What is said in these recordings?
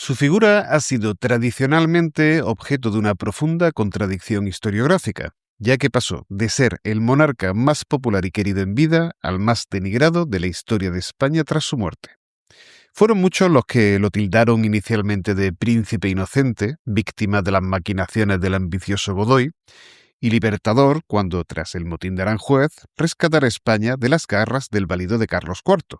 Su figura ha sido tradicionalmente objeto de una profunda contradicción historiográfica, ya que pasó de ser el monarca más popular y querido en vida al más denigrado de la historia de España tras su muerte. Fueron muchos los que lo tildaron inicialmente de príncipe inocente, víctima de las maquinaciones del ambicioso Godoy, y libertador cuando, tras el motín de Aranjuez, rescatara a España de las garras del valido de Carlos IV.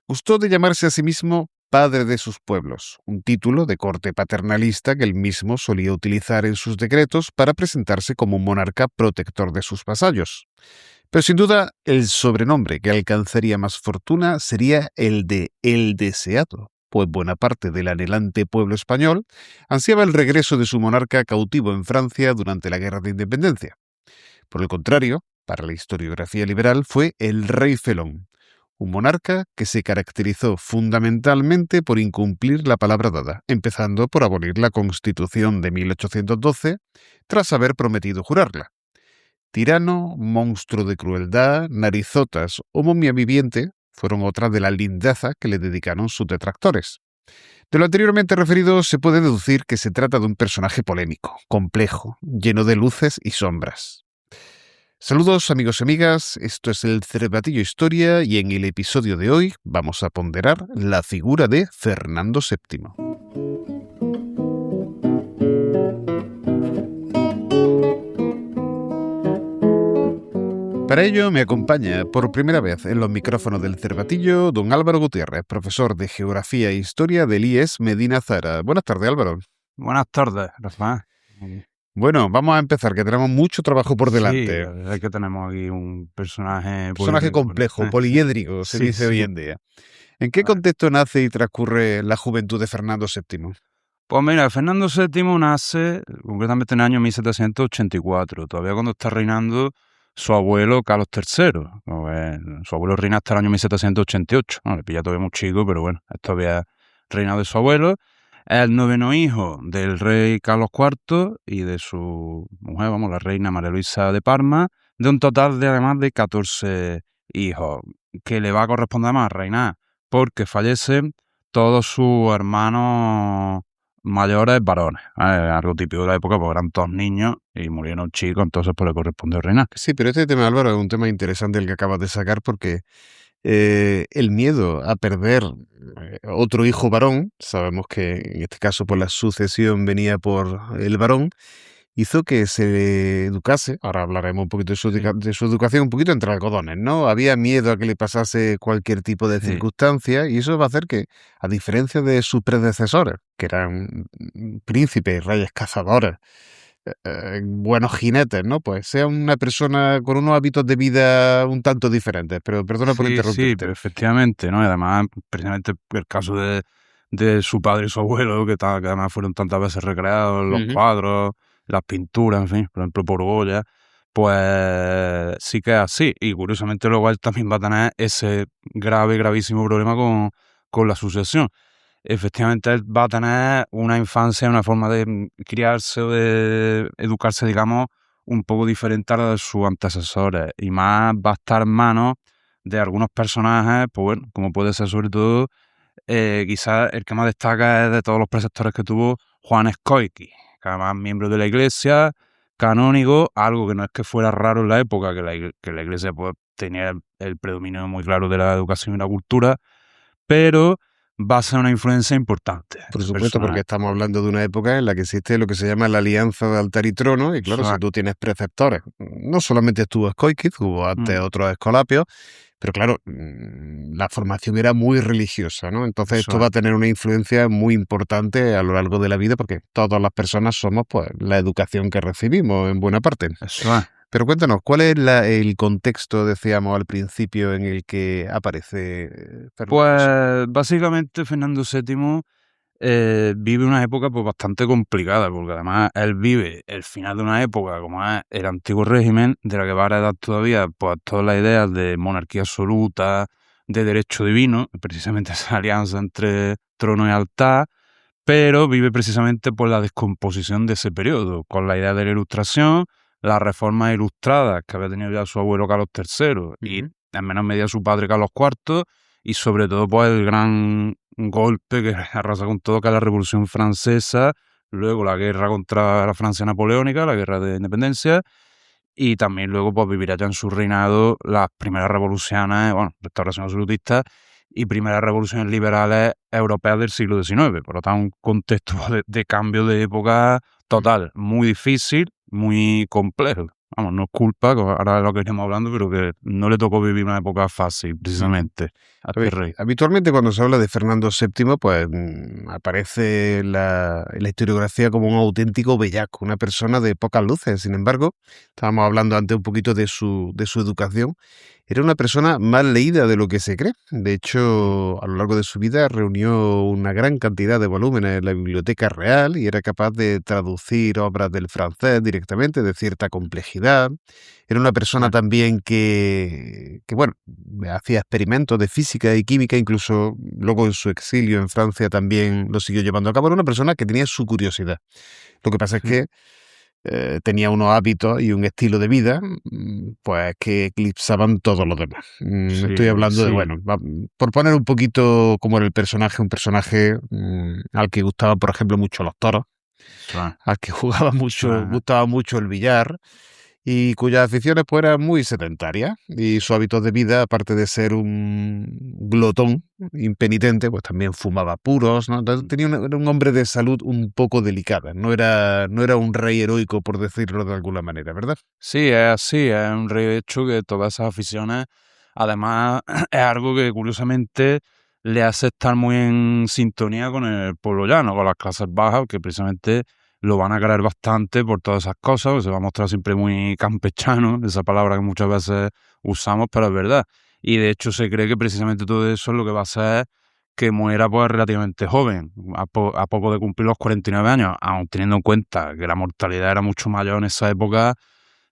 Gustó de llamarse a sí mismo padre de sus pueblos, un título de corte paternalista que él mismo solía utilizar en sus decretos para presentarse como un monarca protector de sus vasallos. Pero sin duda, el sobrenombre que alcanzaría más fortuna sería el de El Deseado, pues buena parte del anhelante pueblo español ansiaba el regreso de su monarca cautivo en Francia durante la Guerra de Independencia. Por el contrario, para la historiografía liberal fue el Rey Felón, un monarca que se caracterizó fundamentalmente por incumplir la palabra dada, empezando por abolir la Constitución de 1812 tras haber prometido jurarla. Tirano, monstruo de crueldad, narizotas o momia viviente fueron otras de las lindezas que le dedicaron sus detractores. De lo anteriormente referido se puede deducir que se trata de un personaje polémico, complejo, lleno de luces y sombras. Saludos amigos y amigas, esto es el Cervatillo Historia y en el episodio de hoy vamos a ponderar la figura de Fernando VII. Para ello me acompaña por primera vez en los micrófonos del Cervatillo don Álvaro Gutiérrez, profesor de Geografía e Historia del IES Medina Zara. Buenas tardes, Álvaro. Buenas tardes, Rafael. Bueno, vamos a empezar, que tenemos mucho trabajo por delante. Sí, es que tenemos aquí un personaje complejo, poliédrico, se dice hoy en día. ¿En qué contexto nace y transcurre la juventud de Fernando VII? Pues mira, Fernando VII nace concretamente en el año 1784, todavía cuando está reinando su abuelo Carlos III. Su abuelo reina hasta el año 1788. Le pilla todavía muy chico, pero bueno, es todavía reinado de su abuelo. Es el noveno hijo del rey Carlos IV y de su mujer, la reina María Luisa de Parma, de un total de además de 14 hijos, que le va a corresponder además reinar, porque fallecen todos sus hermanos mayores varones. Algo típico de la época, porque eran todos niños y murieron chicos, entonces pues le correspondió reinar. Sí, pero este tema, Álvaro, es un tema interesante el que acabas de sacar, porque el miedo a perder otro hijo varón, sabemos que en este caso por la sucesión venía por el varón, hizo que se educase, ahora hablaremos un poquito de su educación, un poquito entre algodones, ¿no? Había miedo a que le pasase cualquier tipo de circunstancia y eso va a hacer que, a diferencia de sus predecesores, que eran príncipes, reyes cazadores, buenos jinetes, ¿no? Pues sea una persona con unos hábitos de vida un tanto diferentes, pero perdona por interrumpirte. Sí, pero efectivamente, ¿no? Y además, precisamente el caso de su padre y su abuelo, que además fueron tantas veces recreados, los cuadros, las pinturas, en fin, por ejemplo, por Goya, pues sí que es así. Y curiosamente luego él también va a tener ese gravísimo problema con la sucesión. Efectivamente, él va a tener una infancia, una forma de criarse o de educarse, digamos, un poco diferente a la de sus antecesores. Y más va a estar en manos de algunos personajes, pues bueno, como puede ser sobre todo, quizás el que más destaca es de todos los preceptores que tuvo Juan Escóiquiz, que además miembro de la Iglesia, canónigo, algo que no es que fuera raro en la época, que la Iglesia pues tenía el predominio muy claro de la educación y la cultura, pero va a ser una influencia importante. Por supuesto, porque estamos hablando de una época en la que existe lo que se llama la alianza de altar y trono, y claro, si tú tienes preceptores, no solamente estuvo Escóiquiz, hubo antes otros escolapios, pero claro, la formación era muy religiosa, ¿no? Entonces esto va a tener una influencia muy importante a lo largo de la vida, porque todas las personas somos pues la educación que recibimos en buena parte. Eso es. Pero cuéntanos, ¿cuál es el contexto, decíamos al principio, en el que aparece Fernando? Pues básicamente Fernando VII vive una época pues bastante complicada, porque además él vive el final de una época como es el antiguo régimen, de la que va a heredar todavía pues todas las ideas de monarquía absoluta, de derecho divino, precisamente esa alianza entre trono y altar, pero vive precisamente por la descomposición de ese periodo, con la idea de la Ilustración, las reformas ilustradas que había tenido ya su abuelo Carlos III y en menor medida su padre Carlos IV, y sobre todo pues el gran un golpe que arrasa con todo, que es la Revolución Francesa, luego la guerra contra la Francia napoleónica, la guerra de independencia, y también luego pues vivirá ya en su reinado las primeras revoluciones, bueno, restauración absolutista y primeras revoluciones liberales europeas del siglo XIX. Por lo tanto, un contexto de cambio de época total, muy difícil, muy complejo. Vamos, no es culpa, ahora de lo que estamos hablando, pero que no le tocó vivir una época fácil, precisamente, a este rey. Habitualmente cuando se habla de Fernando VII, pues aparece en la historiografía como un auténtico bellaco, una persona de pocas luces. Sin embargo, estábamos hablando antes un poquito de su educación. Era una persona más leída de lo que se cree. De hecho, a lo largo de su vida reunió una gran cantidad de volúmenes en la Biblioteca Real y era capaz de traducir obras del francés directamente, de cierta complejidad. Era una persona también que, bueno, hacía experimentos de física y química, incluso luego en su exilio en Francia también lo siguió llevando a cabo. Era una persona que tenía su curiosidad. Lo que pasa es que tenía unos hábitos y un estilo de vida pues que eclipsaban todos los demás. Estoy hablando de, bueno, por poner un poquito cómo era el personaje, un personaje al que gustaban, por ejemplo, mucho los toros, al que gustaba mucho el billar, y cuyas aficiones pues eran muy sedentarias, y su hábito de vida, aparte de ser un glotón impenitente, pues también fumaba puros, ¿no? Entonces era un hombre de salud un poco delicada, no era un rey heroico, por decirlo de alguna manera, ¿verdad? Sí, es así, es un rey de hecho que todas esas aficiones, además es algo que curiosamente le hace estar muy en sintonía con el pueblo llano, con las clases bajas, que precisamente lo van a querer bastante por todas esas cosas, que se va a mostrar siempre muy campechano, esa palabra que muchas veces usamos, pero es verdad. Y de hecho se cree que precisamente todo eso es lo que va a hacer que muera pues relativamente joven, a poco de cumplir los 49 años, aun teniendo en cuenta que la mortalidad era mucho mayor en esa época.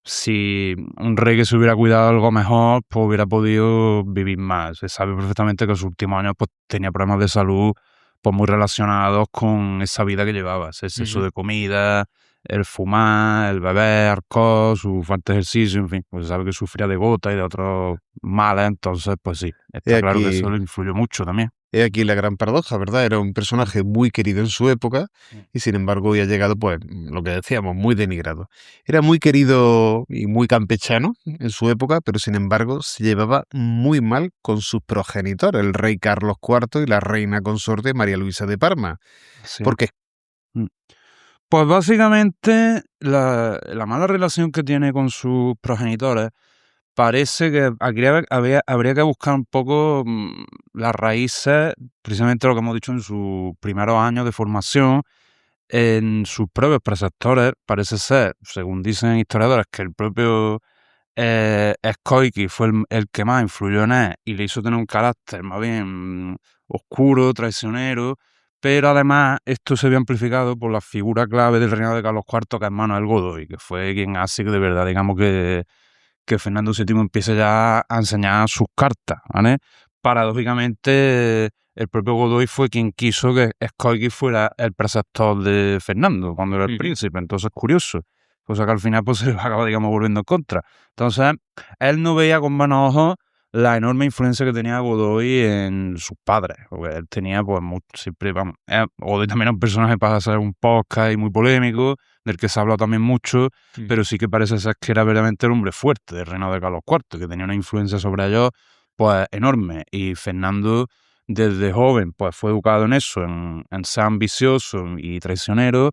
Si un rey que se hubiera cuidado algo mejor, pues hubiera podido vivir más. Se sabe perfectamente que en sus últimos años pues, tenía problemas de salud pues, muy relacionados con esa vida que llevaba, ese exceso de comida, el fumar, el beber, alcohol, su falta de ejercicio, en fin, pues se sabe que sufría de gota y de otros males, entonces pues sí, está claro que eso le influyó mucho también. He aquí la gran paradoja, ¿verdad? Era un personaje muy querido en su época y sin embargo hoy ha llegado, pues, lo que decíamos, muy denigrado. Era muy querido y muy campechano en su época, pero sin embargo se llevaba muy mal con sus progenitores, el rey Carlos IV y la reina consorte María Luisa de Parma. Sí. ¿Por qué? Pues básicamente la mala relación que tiene con sus progenitores parece que aquí habría que buscar un poco las raíces, precisamente lo que hemos dicho en sus primeros años de formación, en sus propios preceptores. Parece ser, según dicen historiadores, que el propio Scoicky fue el que más influyó en él y le hizo tener un carácter más bien oscuro, traicionero, pero además esto se vio amplificado por la figura clave del reinado de Carlos IV, que es Manuel Godoy, que fue quien hace que de verdad, digamos, que Fernando VII empiece ya a enseñar sus cartas, ¿vale? Paradójicamente, el propio Godoy fue quien quiso que Scoicky fuera el preceptor de Fernando cuando era el príncipe, entonces es curioso, cosa que al final pues se le acaba, digamos, volviendo en contra. Entonces, él no veía con buenos ojos la enorme influencia que tenía Godoy en sus padres, porque él tenía pues siempre, vamos, Godoy también era un personaje para hacer un podcast y muy polémico, del que se ha hablado también mucho, pero sí que parece ser que era verdaderamente el hombre fuerte del reinado de Carlos IV, que tenía una influencia sobre ellos pues enorme, y Fernando desde joven pues fue educado en eso, en ser ambicioso y traicionero,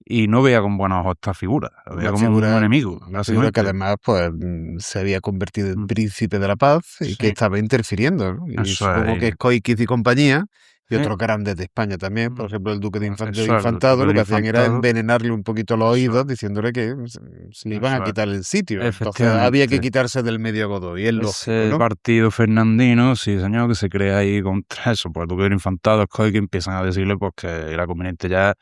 y no veía con buenos ojos esta figura, lo veía como un enemigo. Una figura que además pues se había convertido en príncipe de la paz y que estaba interfiriendo, ¿no? Y supongo que Scoiquiz y compañía y otros grandes de España también, por ejemplo el duque de Infantado, lo que hacían era envenenarle un poquito los oídos diciéndole que se le iban a quitar el sitio. Entonces había que quitarse del medio a Godoy, es lógico, ¿no? Partido fernandino, sí señor, que se crea ahí contra eso, pues el duque de Infantado, Scoiquiz, empiezan a decirle pues que era conveniente ya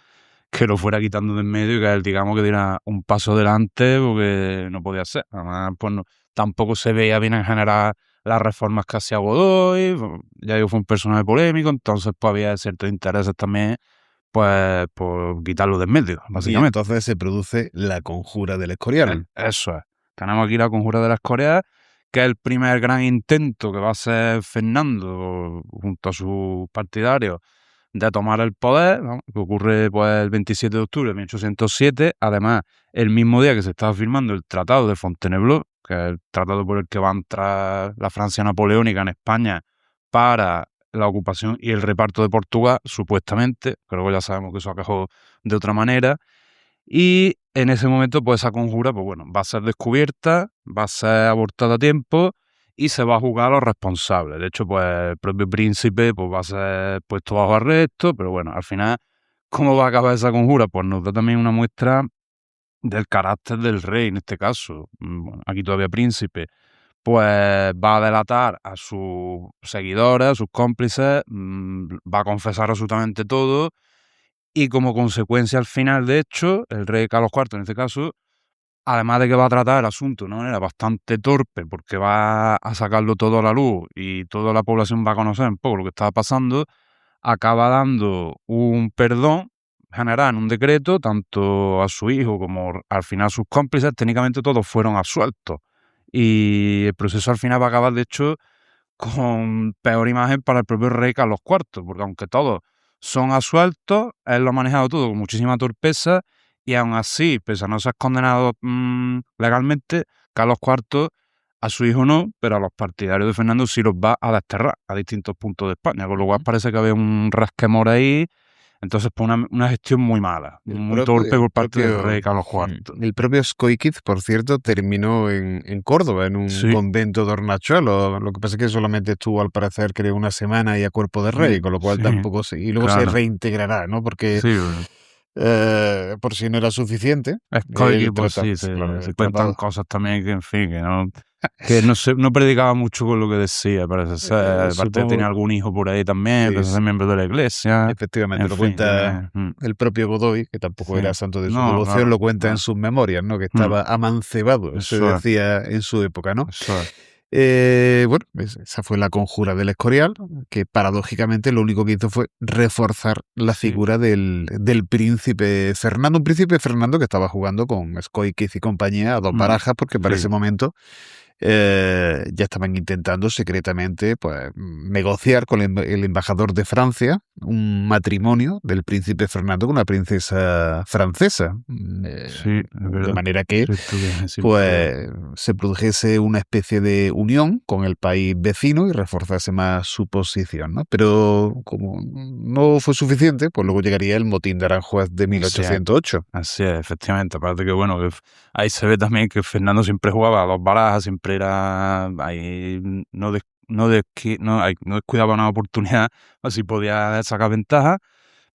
que lo fuera quitando de en medio y que él, digamos, que diera un paso adelante porque no podía ser. Además, pues tampoco se veía bien en general las reformas que hacía Godoy, ya digo, fue un personaje polémico, entonces pues había ciertos intereses también, pues, por quitarlo de en medio, básicamente. Y entonces se produce la conjura del Escorial. Eso es. Tenemos aquí la conjura del Escorial, que es el primer gran intento que va a hacer Fernando junto a sus partidarios de tomar el poder, ¿no? Que ocurre pues el 27 de octubre de 1807, además el mismo día que se estaba firmando el Tratado de Fontainebleau, que es el tratado por el que va a entrar la Francia napoleónica en España para la ocupación y el reparto de Portugal, supuestamente, pero luego ya sabemos que eso acabó de otra manera, y en ese momento pues esa conjura pues bueno, va a ser descubierta, va a ser abortada a tiempo y se va a juzgar a los responsables. De hecho, pues el propio príncipe pues va a ser puesto bajo arresto, pero bueno, al final, ¿cómo va a acabar esa conjura? Pues nos da también una muestra del carácter del rey en este caso. Bueno, aquí todavía príncipe, pues va a delatar a sus seguidores, a sus cómplices, va a confesar absolutamente todo y como consecuencia al final, de hecho, el rey Carlos IV en este caso, además de que va a tratar el asunto de una manera bastante torpe porque va a sacarlo todo a la luz y toda la población va a conocer un poco lo que estaba pasando, acaba dando un perdón general en un decreto, tanto a su hijo como al final a sus cómplices, técnicamente todos fueron absueltos. Y el proceso al final va a acabar, de hecho, con peor imagen para el propio rey Carlos IV, porque aunque todos son absueltos, él lo ha manejado todo con muchísima torpeza y aún así, pese a no ser condenado legalmente, Carlos IV a su hijo no, pero a los partidarios de Fernando sí los va a desterrar a distintos puntos de España, con lo cual parece que había un rasquemor ahí. Entonces, pues una gestión muy mala, muy torpe por parte del rey Carlos IV. El propio Escóiquiz, por cierto, terminó en Córdoba, en un convento de Hornachuelos. Lo que pasa es que solamente estuvo, al parecer, creo, una semana y a cuerpo de rey, con lo cual tampoco se... Y luego se reintegrará, ¿no? Porque... por si no era suficiente. Escóiquiz, pues sí, se cuentan cosas también que, en fin, que no predicaba mucho con lo que decía, parece ser. Aparte tenía algún hijo por ahí también, que es miembro de la iglesia. Efectivamente, lo cuenta el propio Godoy, que tampoco era santo de su devoción, lo cuenta en sus memorias, ¿no? Que estaba amancebado, se decía en su época, ¿no? Bueno, esa fue la conjura del Escorial, que paradójicamente lo único que hizo fue reforzar la figura del príncipe Fernando, un príncipe Fernando que estaba jugando con Escóiquiz y compañía a dos barajas, porque para ese momento ya estaban intentando secretamente pues, negociar con el embajador de Francia un matrimonio del príncipe Fernando con una princesa francesa. De manera que pues, se produjese una especie de unión con el país vecino y reforzase más su posición, ¿no? Pero como no fue suficiente, pues luego llegaría el motín de Aranjuez de 1808. Así es, efectivamente. Aparte que, bueno, que ahí se ve también que Fernando siempre jugaba a dos barajas, siempre era ahí, no descuidaba una oportunidad, así podía sacar ventaja.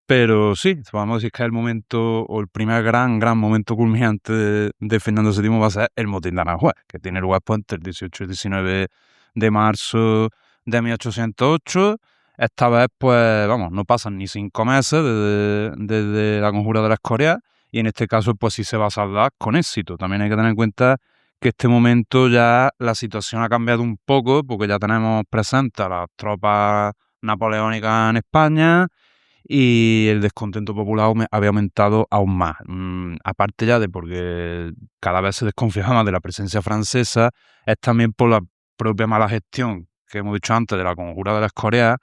Pero sí, vamos a decir que el momento, o el primer gran momento culminante de Fernando VII va a ser el motín de Aranjuez, que tiene lugar pues, entre el 18 y el 19 de marzo de 1808. Esta vez, pues, vamos, no pasan ni 5 meses desde la conjura de la Escorial, y en este caso, pues sí se va a saldar con éxito. También hay que tener en cuenta que este momento ya la situación ha cambiado un poco, porque ya tenemos presentes a las tropas napoleónicas en España, y el descontento popular había aumentado aún más. Aparte ya de porque cada vez se desconfiaba más de la presencia francesa, es también por la propia mala gestión que hemos dicho antes de la conjura de la Escorial,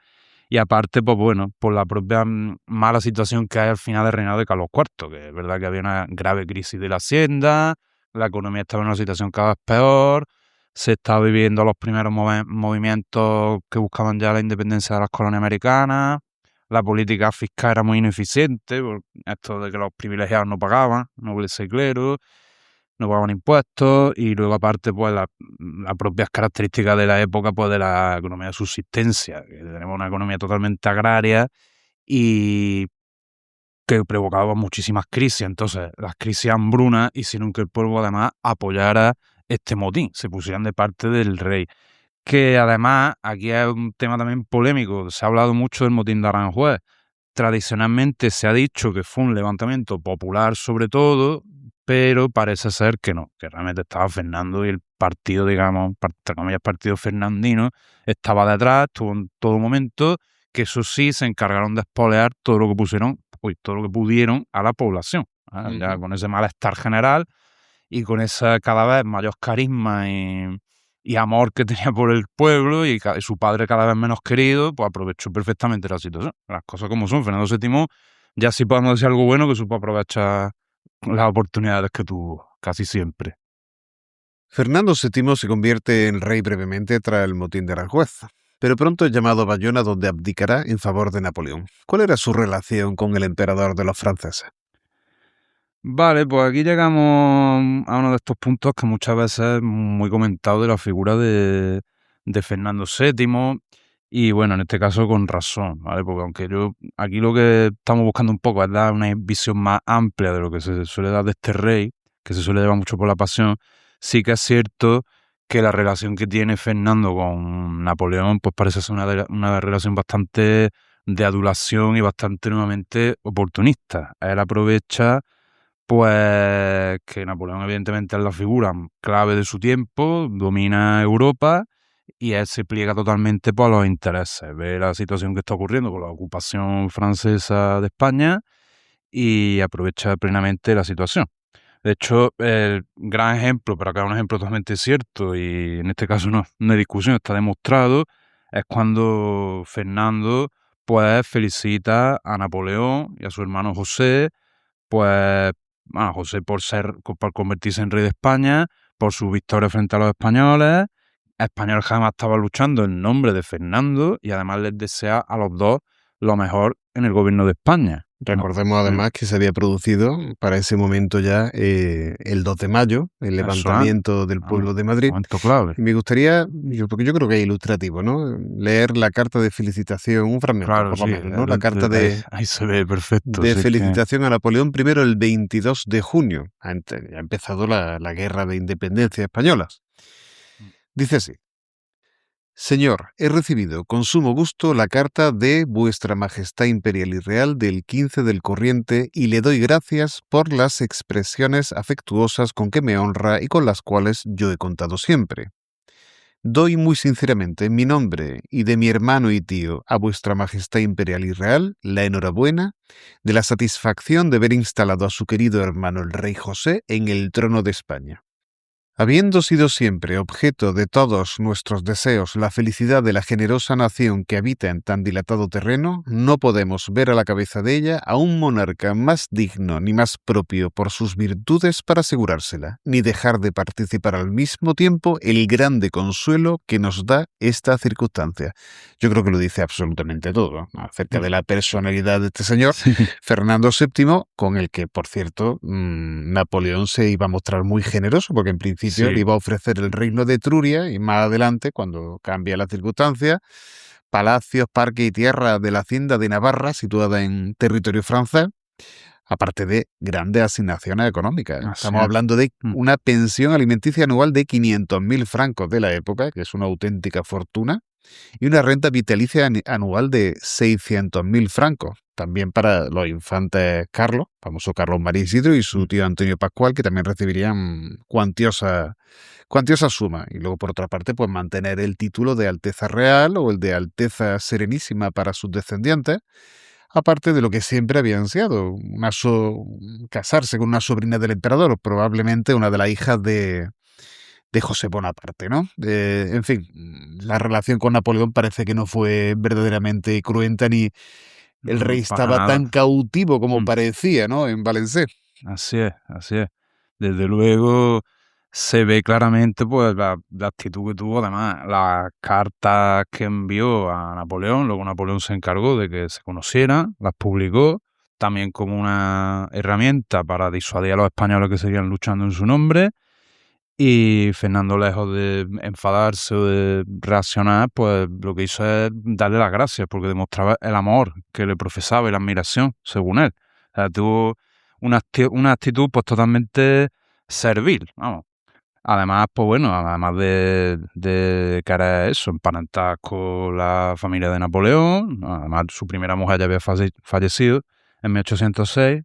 y aparte, pues bueno, por la propia mala situación que hay al final del reinado de Carlos IV, que es verdad que había una grave crisis de la hacienda, la economía estaba en una situación cada vez peor, se estaba viviendo los primeros movimientos que buscaban ya la independencia de las colonias americanas, la política fiscal era muy ineficiente, por esto de que los privilegiados no pagaban, nobleza y clero, no pagaban impuestos, y luego aparte pues las propias características de la época pues de la economía de subsistencia, que tenemos una economía totalmente agraria y que provocaba muchísimas crisis. Entonces las crisis hambrunas hicieron que el pueblo además apoyara este motín, se pusieran de parte del rey. Que además, aquí es un tema también polémico, se ha hablado mucho del motín de Aranjuez. Tradicionalmente se ha dicho que fue un levantamiento popular sobre todo, pero parece ser que no, que realmente estaba Fernando y el partido, digamos, entre comillas, partido fernandino, estaba detrás, estuvo en todo momento, que eso sí, se encargaron de espolear todo lo que pudieron a la población, ya con ese malestar general y con ese cada vez mayor carisma y y amor que tenía por el pueblo y su padre cada vez menos querido, pues aprovechó perfectamente la situación. Las cosas como son. Fernando VII ya sí podemos decir algo bueno, que supo aprovechar las oportunidades que tuvo, casi siempre. Fernando VII se convierte en rey brevemente tras el motín de Aranjuez, pero pronto es llamado a Bayona, donde abdicará en favor de Napoleón. ¿Cuál era su relación con el emperador de los franceses? Vale, pues aquí llegamos a uno de estos puntos que muchas veces es muy comentado de la figura de Fernando VII, y bueno, en este caso con razón, ¿vale? Porque aunque aquí lo que estamos buscando un poco es dar una visión más amplia de lo que se suele dar de este rey, que se suele llevar mucho por la pasión, sí que es cierto que la relación que tiene Fernando con Napoleón pues parece ser una relación bastante de adulación y bastante nuevamente oportunista. Él aprovecha pues que Napoleón evidentemente es la figura clave de su tiempo, domina Europa y él se pliega totalmente por los intereses. Ve la situación que está ocurriendo con la ocupación francesa de España y aprovecha plenamente la situación. De hecho, el gran ejemplo, para que es un ejemplo totalmente cierto, y en este caso no hay discusión, está demostrado, es cuando Fernando pues felicita a Napoleón y a su hermano José, pues José por convertirse en rey de España, por su victoria frente a los españoles. Español jamás estaba luchando en nombre de Fernando y además les desea a los dos lo mejor en el gobierno de España. Recordemos además que se había producido para ese momento ya el 2 de mayo, el levantamiento del pueblo de Madrid. Momento clave. Y me gustaría, porque yo creo que es ilustrativo, ¿no? Leer la carta de felicitación, un fragmento Claro, por lo sí, menos, ¿no? La carta ahí se ve perfecto. de felicitación a Napoleón I el 22 de junio. Ha empezado la guerra de independencia española. Dice así: Señor, he recibido con sumo gusto la carta de Vuestra Majestad Imperial y Real del 15 del corriente y le doy gracias por las expresiones afectuosas con que me honra y con las cuales yo he contado siempre. Doy muy sinceramente en mi nombre y de mi hermano y tío a Vuestra Majestad Imperial y Real la enhorabuena de la satisfacción de ver instalado a su querido hermano el rey José en el trono de España. Habiendo sido siempre objeto de todos nuestros deseos la felicidad de la generosa nación que habita en tan dilatado terreno, no podemos ver a la cabeza de ella a un monarca más digno ni más propio por sus virtudes para asegurársela, ni dejar de participar al mismo tiempo el grande consuelo que nos da esta circunstancia. Yo creo que lo dice absolutamente todo, ¿no? Acerca de la personalidad de este señor, sí. Fernando VII, con el que, por cierto, Napoleón se iba a mostrar muy generoso, porque en principio le iba a ofrecer el reino de Etruria y más adelante, cuando cambia la circunstancia, palacios, parques y tierras de la hacienda de Navarra, situada en territorio francés, aparte de grandes asignaciones económicas. Estamos hablando de una pensión alimenticia anual de 500.000 francos de la época, que es una auténtica fortuna, y una renta vitalicia anual de 600.000 francos, también para los infantes Carlos, famoso Carlos María Isidro, y su tío Antonio Pascual, que también recibirían cuantiosa suma. Y luego, por otra parte, pues mantener el título de Alteza Real o el de Alteza Serenísima para sus descendientes, aparte de lo que siempre había ansiado, casarse con una sobrina del emperador, o probablemente una de las hijas de José Bonaparte, ¿no? En fin, la relación con Napoleón parece que no fue verdaderamente cruenta, ni el rey estaba tan cautivo como parecía, ¿no? En Valencé. Así es, así es. Desde luego se ve claramente pues la actitud que tuvo, además las cartas que envió a Napoleón, luego Napoleón se encargó de que se conocieran, las publicó, también como una herramienta para disuadir a los españoles que seguían luchando en su nombre. Y Fernando, lejos de enfadarse o de reaccionar, pues lo que hizo es darle las gracias, porque demostraba el amor que le profesaba y la admiración, según él. O sea, tuvo una actitud pues totalmente servil, vamos. Además, pues bueno, además de que era eso, emparentar con la familia de Napoleón, además su primera mujer ya había fallecido en 1806,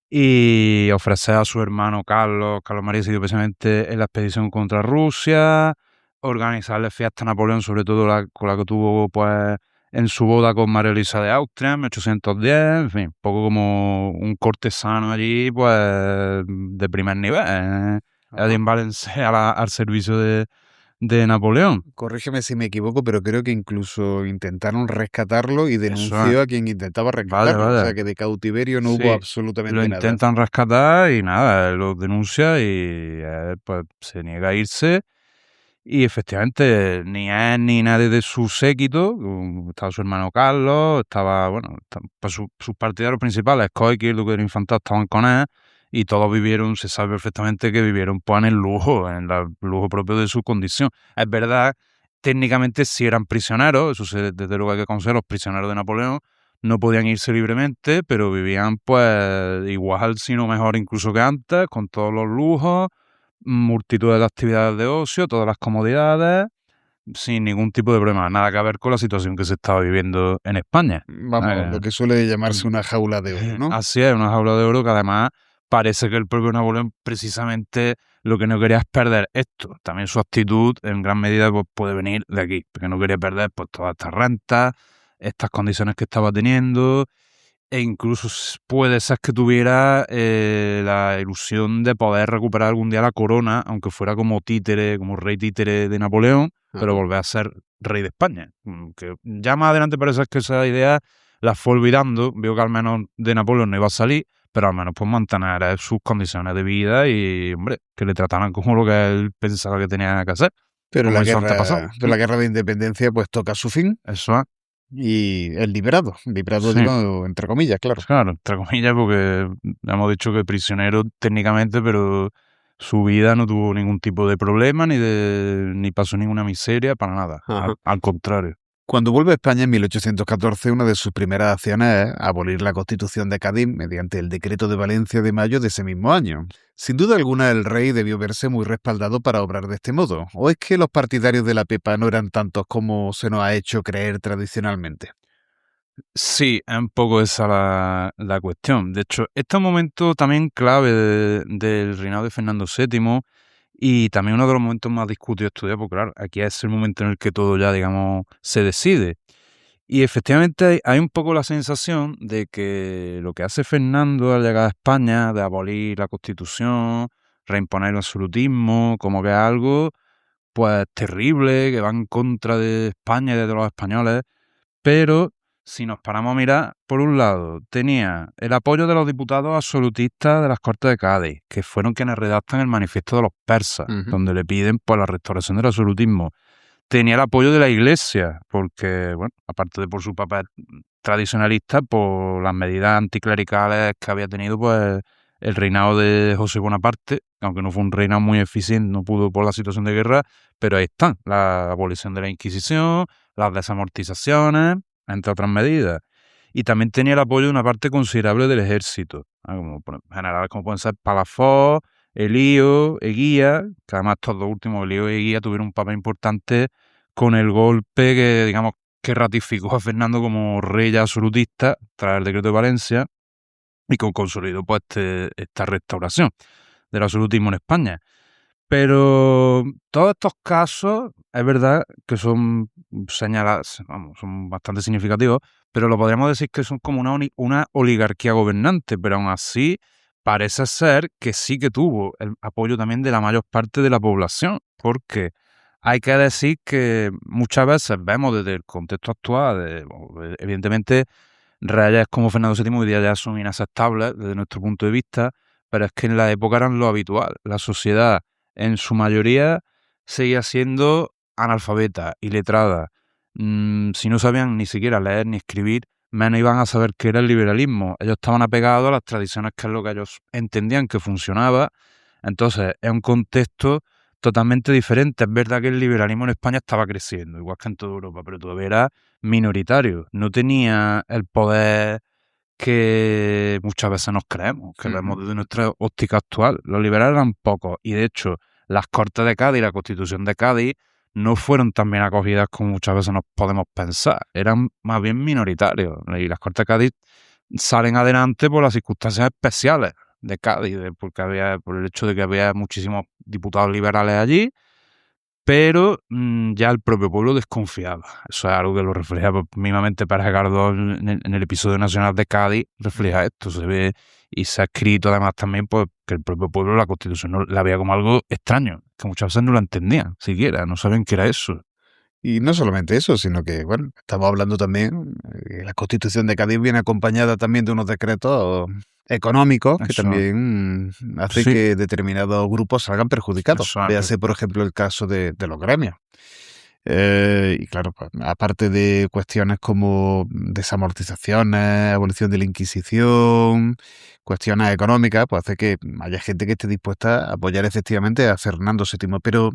y ofrecer a su hermano Carlos María Isidro precisamente en la expedición contra Rusia, organizarle fiesta a Napoleón, sobre todo con la que tuvo pues en su boda con María Luisa de Austria en 1810, en fin, un poco como un cortesano allí pues de primer nivel, allí en Valencia al servicio de de Napoleón. Corrígeme si me equivoco, pero creo que incluso intentaron rescatarlo y denunció a quien intentaba rescatarlo. Vaya. O sea que de cautiverio no hubo absolutamente lo nada. intentan rescatar y nada, lo denuncia y pues se niega a irse. Y efectivamente, ni él ni nadie de su séquito, estaba su hermano Carlos, estaba, bueno, pues sus partidarios principales, Coiqui y el duque del Infantado, estaban con él, y todos vivieron, se sabe perfectamente que vivieron pues en el lujo, en el lujo propio de su condición. Es verdad, técnicamente sí eran prisioneros, desde luego hay que conocer, los prisioneros de Napoleón no podían irse libremente, pero vivían pues igual, si no mejor incluso que antes, con todos los lujos, multitud de actividades de ocio, todas las comodidades, sin ningún tipo de problema. Nada que ver con la situación que se estaba viviendo en España. Vamos, lo que suele llamarse una jaula de oro, ¿no? Así es, una jaula de oro que además parece que el propio Napoleón precisamente lo que no quería es perder esto. También su actitud en gran medida pues, puede venir de aquí, porque no quería perder pues, todas estas rentas, estas condiciones que estaba teniendo, e incluso puede ser que tuviera la ilusión de poder recuperar algún día la corona, aunque fuera como títere, como rey títere de Napoleón, pero volver a ser rey de España. Que ya más adelante parece que esa idea la fue olvidando, vio que al menos de Napoleón no iba a salir, pero al menos pues mantener sus condiciones de vida y, hombre, que le trataran como lo que él pensaba que tenía que hacer. Pero la guerra de independencia pues toca su fin. Eso es. Y el liberado digo entre comillas, claro. Claro, entre comillas, porque hemos dicho que prisionero técnicamente, pero su vida no tuvo ningún tipo de problema, ni pasó ninguna miseria, para nada. Al contrario. Cuando vuelve a España en 1814, una de sus primeras acciones es abolir la Constitución de Cádiz mediante el Decreto de Valencia de mayo de ese mismo año. Sin duda alguna, el rey debió verse muy respaldado para obrar de este modo. ¿O es que los partidarios de la Pepa no eran tantos como se nos ha hecho creer tradicionalmente? Sí, es un poco esa la cuestión. De hecho, este es un momento también clave del reinado de Fernando VII y también uno de los momentos más discutidos y estudiados, porque claro, aquí es el momento en el que todo ya, digamos, se decide. Y efectivamente hay un poco la sensación de que lo que hace Fernando al llegar a España, de abolir la Constitución, reimponer el absolutismo, como que es algo pues terrible, que va en contra de España y de los españoles, pero si nos paramos a mirar, por un lado, tenía el apoyo de los diputados absolutistas de las Cortes de Cádiz, que fueron quienes redactan el manifiesto de los persas, donde le piden pues, la restauración del absolutismo. Tenía el apoyo de la Iglesia, porque, bueno, aparte de por su papel tradicionalista, por las medidas anticlericales que había tenido pues, el reinado de José Bonaparte, aunque no fue un reinado muy eficiente, no pudo por la situación de guerra, pero ahí están, la abolición de la Inquisición, las desamortizaciones, entre otras medidas. Y también tenía el apoyo de una parte considerable del ejército, como generales como pueden ser Palafox, Elío, Eguía, que además estos dos últimos, Elío y Eguía, tuvieron un papel importante con el golpe que, digamos, que ratificó a Fernando como rey absolutista tras el decreto de Valencia y que consolidó pues, esta restauración del absolutismo en España. Pero todos estos casos, es verdad que son señalados, vamos, son bastante significativos, pero lo podríamos decir que son como una oligarquía gobernante, pero aún así parece ser que sí que tuvo el apoyo también de la mayor parte de la población, porque hay que decir que muchas veces vemos desde el contexto actual, evidentemente reyes como Fernando VII hoy día ya son inaceptables desde nuestro punto de vista, pero es que en la época eran lo habitual. La sociedad en su mayoría seguía siendo analfabeta, iletrada. Si no sabían ni siquiera leer ni escribir, menos iban a saber qué era el liberalismo. Ellos estaban apegados a las tradiciones, que es lo que ellos entendían que funcionaba. Entonces, es un contexto totalmente diferente. Es verdad que el liberalismo en España estaba creciendo, igual que en toda Europa, pero todavía era minoritario. No tenía el poder que muchas veces nos creemos, que vemos desde nuestra óptica actual. Los liberales eran pocos y de hecho las Cortes de Cádiz y la Constitución de Cádiz no fueron tan bien acogidas como muchas veces nos podemos pensar. Eran más bien minoritarios y las Cortes de Cádiz salen adelante por las circunstancias especiales de Cádiz, porque por el hecho de que había muchísimos diputados liberales allí, pero ya el propio pueblo desconfiaba. Eso es algo que lo refleja mismamente Pérez Galdós en el episodio nacional de Cádiz, refleja esto, se ve y se ha escrito además también pues, que el propio pueblo la Constitución no, la veía como algo extraño. que muchas veces no lo entendían siquiera, no sabían qué era eso. Y no solamente eso, sino que, bueno, estamos hablando también, la Constitución de Cádiz viene acompañada también de unos decretos económicos que Eso, también hace sí, que determinados grupos salgan perjudicados. eso es. Véase, por ejemplo, el caso de los gremios. Y claro, pues, aparte de cuestiones como desamortizaciones, abolición de la Inquisición, cuestiones económicas, pues hace que haya gente que esté dispuesta a apoyar efectivamente a Fernando VII. Pero,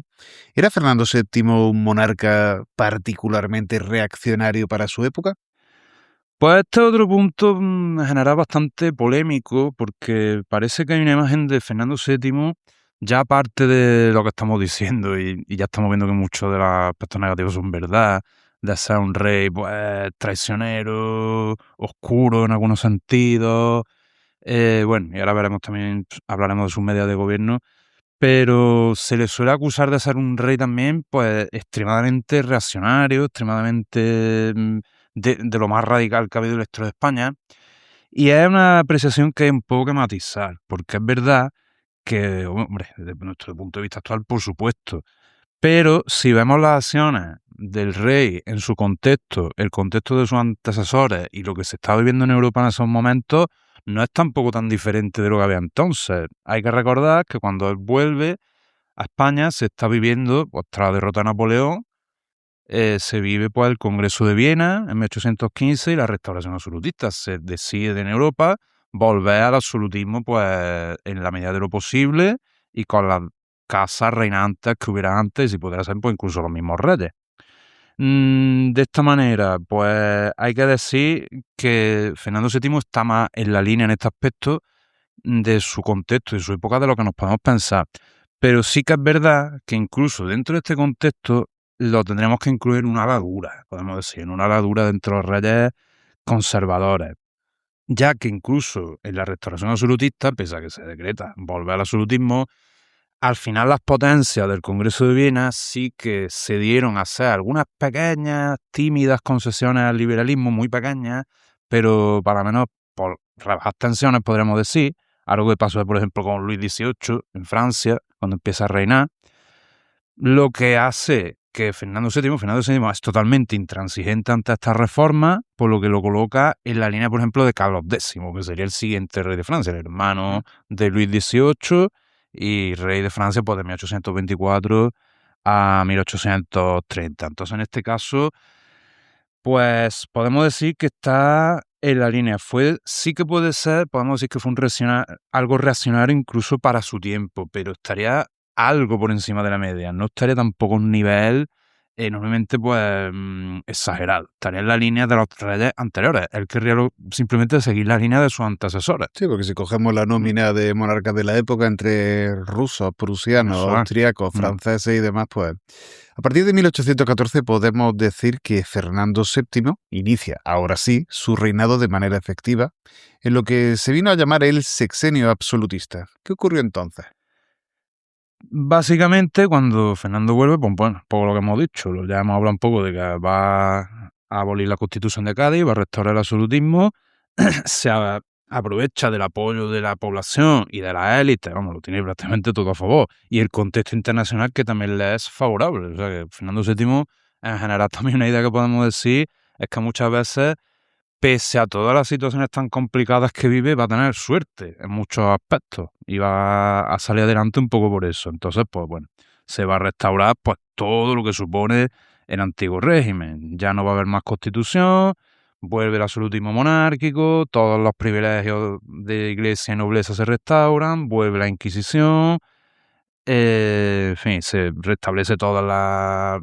¿era Fernando VII un monarca particularmente reaccionario para su época? Pues este otro punto me genera bastante polémico porque parece que hay una imagen de Fernando VII, ya aparte de lo que estamos diciendo y ya estamos viendo que muchos de los aspectos negativos son verdad, de ser un rey pues traicionero, oscuro en algunos sentidos, bueno, y ahora veremos también, hablaremos de sus medidas de gobierno, pero se le suele acusar de ser un rey también, pues, extremadamente reaccionario, extremadamente de lo más radical que ha habido en la historia de España. Y es una apreciación que hay un poco que matizar, porque es verdad que, hombre, desde nuestro punto de vista actual, por supuesto, pero si vemos las acciones del rey en su contexto, el contexto de sus antecesores y lo que se está viviendo en Europa en esos momentos, no es tampoco tan diferente de lo que había entonces. Hay que recordar que cuando él vuelve a España se está viviendo, pues, tras la derrota de Napoleón, se vive pues el Congreso de Viena en 1815 y la restauración absolutista. Se decide en Europa volver al absolutismo pues en la medida de lo posible y con las casas reinantes que hubiera antes y si pudiera ser pues incluso los mismos reyes. De esta manera, pues hay que decir que Fernando VII está más en la línea en este aspecto de su contexto y su época de lo que nos podemos pensar. Pero sí que es verdad que incluso dentro de este contexto lo tendríamos que incluir en una ala dura, podemos decir, en una ala dura dentro de los reyes conservadores. Ya que incluso en la restauración absolutista, pese a que se decreta volver al absolutismo, al final las potencias del Congreso de Viena sí que se dieron a hacer algunas pequeñas, tímidas concesiones al liberalismo, muy pequeñas, pero para menos por rebajar tensiones, podríamos decir, algo que pasó, por ejemplo, con Luis XVIII en Francia, cuando empieza a reinar, lo que hace que Fernando VII es totalmente intransigente ante esta reforma, por lo que lo coloca en la línea, por ejemplo, de Carlos X, que sería el siguiente rey de Francia, el hermano de Luis XVIII y rey de Francia pues, de 1824 a 1830. Entonces, en este caso, pues podemos decir que está en la línea. Sí que puede ser, podemos decir que fue algo reaccionario incluso para su tiempo, pero estaría algo por encima de la media. No estaría tampoco a un nivel enormemente pues exagerado. Estaría en la línea de los reyes anteriores. Él querría simplemente seguir la línea de sus antecesores. Sí, porque si cogemos la nómina de monarcas de la época entre rusos, prusianos, austríacos, franceses y demás, pues a partir de 1814 podemos decir que Fernando VII inicia, ahora sí, su reinado de manera efectiva, en lo que se vino a llamar el sexenio absolutista. ¿Qué ocurrió entonces? Básicamente, cuando Fernando vuelve, pues bueno, poco lo que hemos dicho, ya hemos hablado un poco de que va a abolir la Constitución de Cádiz, va a restaurar el absolutismo, se aprovecha del apoyo de la población y de la élite, vamos, lo tiene prácticamente todo a favor, y el contexto internacional que también le es favorable. O sea que Fernando VII, en general, también una idea que podemos decir es que muchas veces, pese a todas las situaciones tan complicadas que vive, va a tener suerte en muchos aspectos y va a salir adelante un poco por eso. Entonces, pues bueno, se va a restaurar pues todo lo que supone el antiguo régimen. Ya no va a haber más constitución, vuelve el absolutismo monárquico, todos los privilegios de iglesia y nobleza se restauran, vuelve la Inquisición, en fin, se restablece todas las,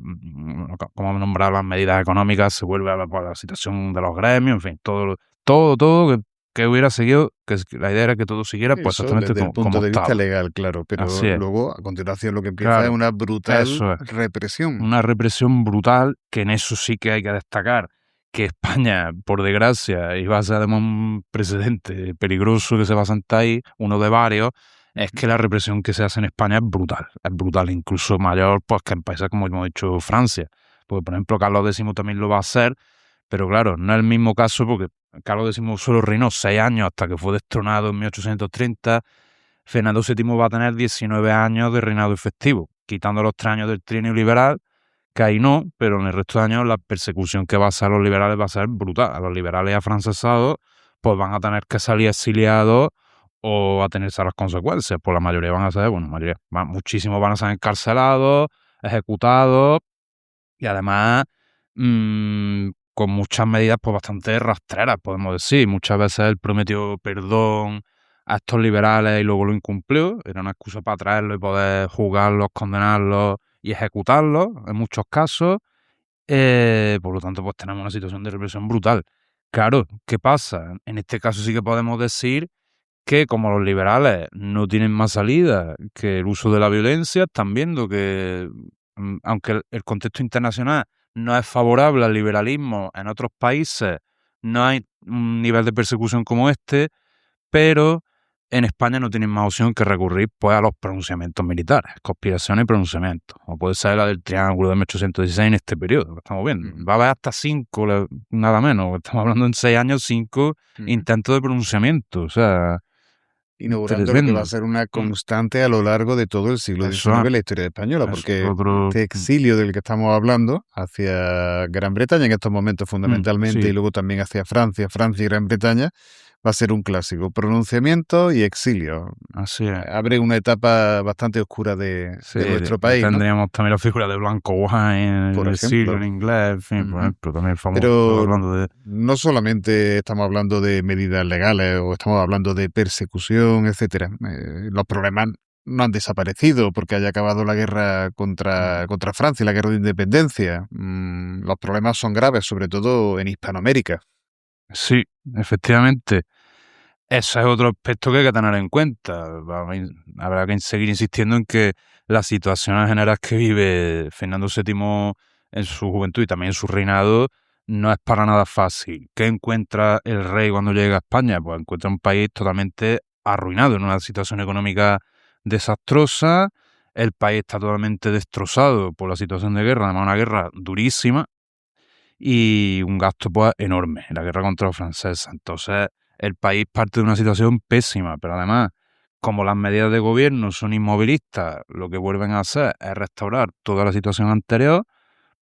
como nombrar las medidas económicas, se vuelve a la situación de los gremios, en fin, todo que hubiera seguido, que la idea era que todo siguiera pues Eso exactamente desde el punto como de vista estaba. legal, claro, pero Así es. luego a continuación lo que empieza Claro, es una brutal eso es. represión. Una represión brutal, que en eso sí que hay que destacar que España, por desgracia, iba a ser además un precedente peligroso que se va a sentar ahí, uno de varios, es que la represión que se hace en España es brutal, incluso mayor pues que en países como hemos dicho Francia. Porque, por ejemplo, Carlos X también lo va a hacer, pero claro, no es el mismo caso porque Carlos X solo reinó 6 años hasta que fue destronado en 1830. Fernando VII va a tener 19 años de reinado efectivo. quitando los 3 años del trienio liberal, que ahí no, pero en el resto de años la persecución que va a hacer a los liberales va a ser brutal. A los liberales afrancesados pues van a tener que salir exiliados o a tenerse las consecuencias. Pues la mayoría van a ser, muchísimos van a ser encarcelados, ejecutados y además con muchas medidas pues bastante rastreras, podemos decir. Muchas veces él prometió perdón a estos liberales y luego lo incumplió. Era una excusa para traerlo y poder juzgarlos, condenarlos y ejecutarlos en muchos casos. Por lo tanto, pues tenemos una situación de represión brutal. Claro, ¿qué pasa? En este caso sí que podemos decir que como los liberales no tienen más salida que el uso de la violencia, están viendo que, aunque el contexto internacional no es favorable al liberalismo en otros países, no hay un nivel de persecución como este, pero en España no tienen más opción que recurrir pues, a los pronunciamientos militares, conspiración y pronunciamientos, o puede ser la del Triángulo de 1816 en este periodo, que estamos viendo. Va a haber hasta 5, nada menos, estamos hablando en 6 años, 5 intentos de pronunciamiento, o sea, inaugurando lo que va a ser una constante a lo largo de todo el siglo XIX en la historia española, porque este exilio del que estamos hablando hacia Gran Bretaña en estos momentos fundamentalmente y luego también hacia Francia y Gran Bretaña, va a ser un clásico. Pronunciamiento y exilio. Así es. Abre una etapa bastante oscura de nuestro país. Tendríamos también la figura de Blanco Wine, el exilio en inglés, en fin, por ejemplo, también famoso. Pero no solamente estamos hablando de medidas legales o estamos hablando de persecución, etcétera. Los problemas no han desaparecido porque haya acabado la guerra contra Francia, la guerra de independencia. Los problemas son graves, sobre todo en Hispanoamérica. Sí, efectivamente. Ese es otro aspecto que hay que tener en cuenta. Habrá que seguir insistiendo en que la situación general que vive Fernando VII en su juventud y también en su reinado no es para nada fácil. ¿Qué encuentra el rey cuando llega a España? Pues encuentra un país totalmente arruinado, en una situación económica desastrosa. El país está totalmente destrozado por la situación de guerra, además una guerra durísima y un gasto pues enorme en la guerra contra los franceses. Entonces el país parte de una situación pésima, pero además, como las medidas de gobierno son inmovilistas, lo que vuelven a hacer es restaurar toda la situación anterior,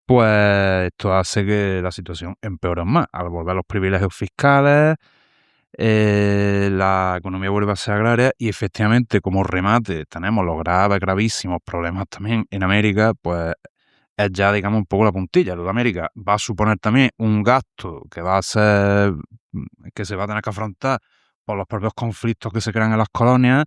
pues esto hace que la situación empeore más. Al volver los privilegios fiscales, la economía vuelve a ser agraria y efectivamente, como remate, tenemos los gravísimos problemas también en América, pues es ya, digamos, un poco la puntilla. Lo de América va a suponer también un gasto que va a ser, que se va a tener que afrontar por los propios conflictos que se crean en las colonias,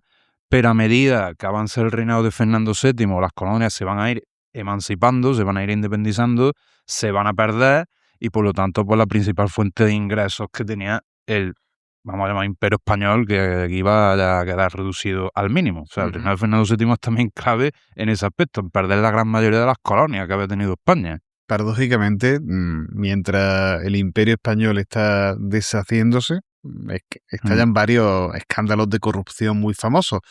pero a medida que avance el reinado de Fernando VII, las colonias se van a ir emancipando, se van a ir independizando, se van a perder y por lo tanto pues la principal fuente de ingresos que tenía el, vamos a llamar, imperio español, que iba a quedar reducido al mínimo. O sea, el reinado de Fernando VII es también clave en ese aspecto, en perder la gran mayoría de las colonias que había tenido España. Paradójicamente, mientras el imperio español está deshaciéndose, estallan varios escándalos de corrupción muy famosos,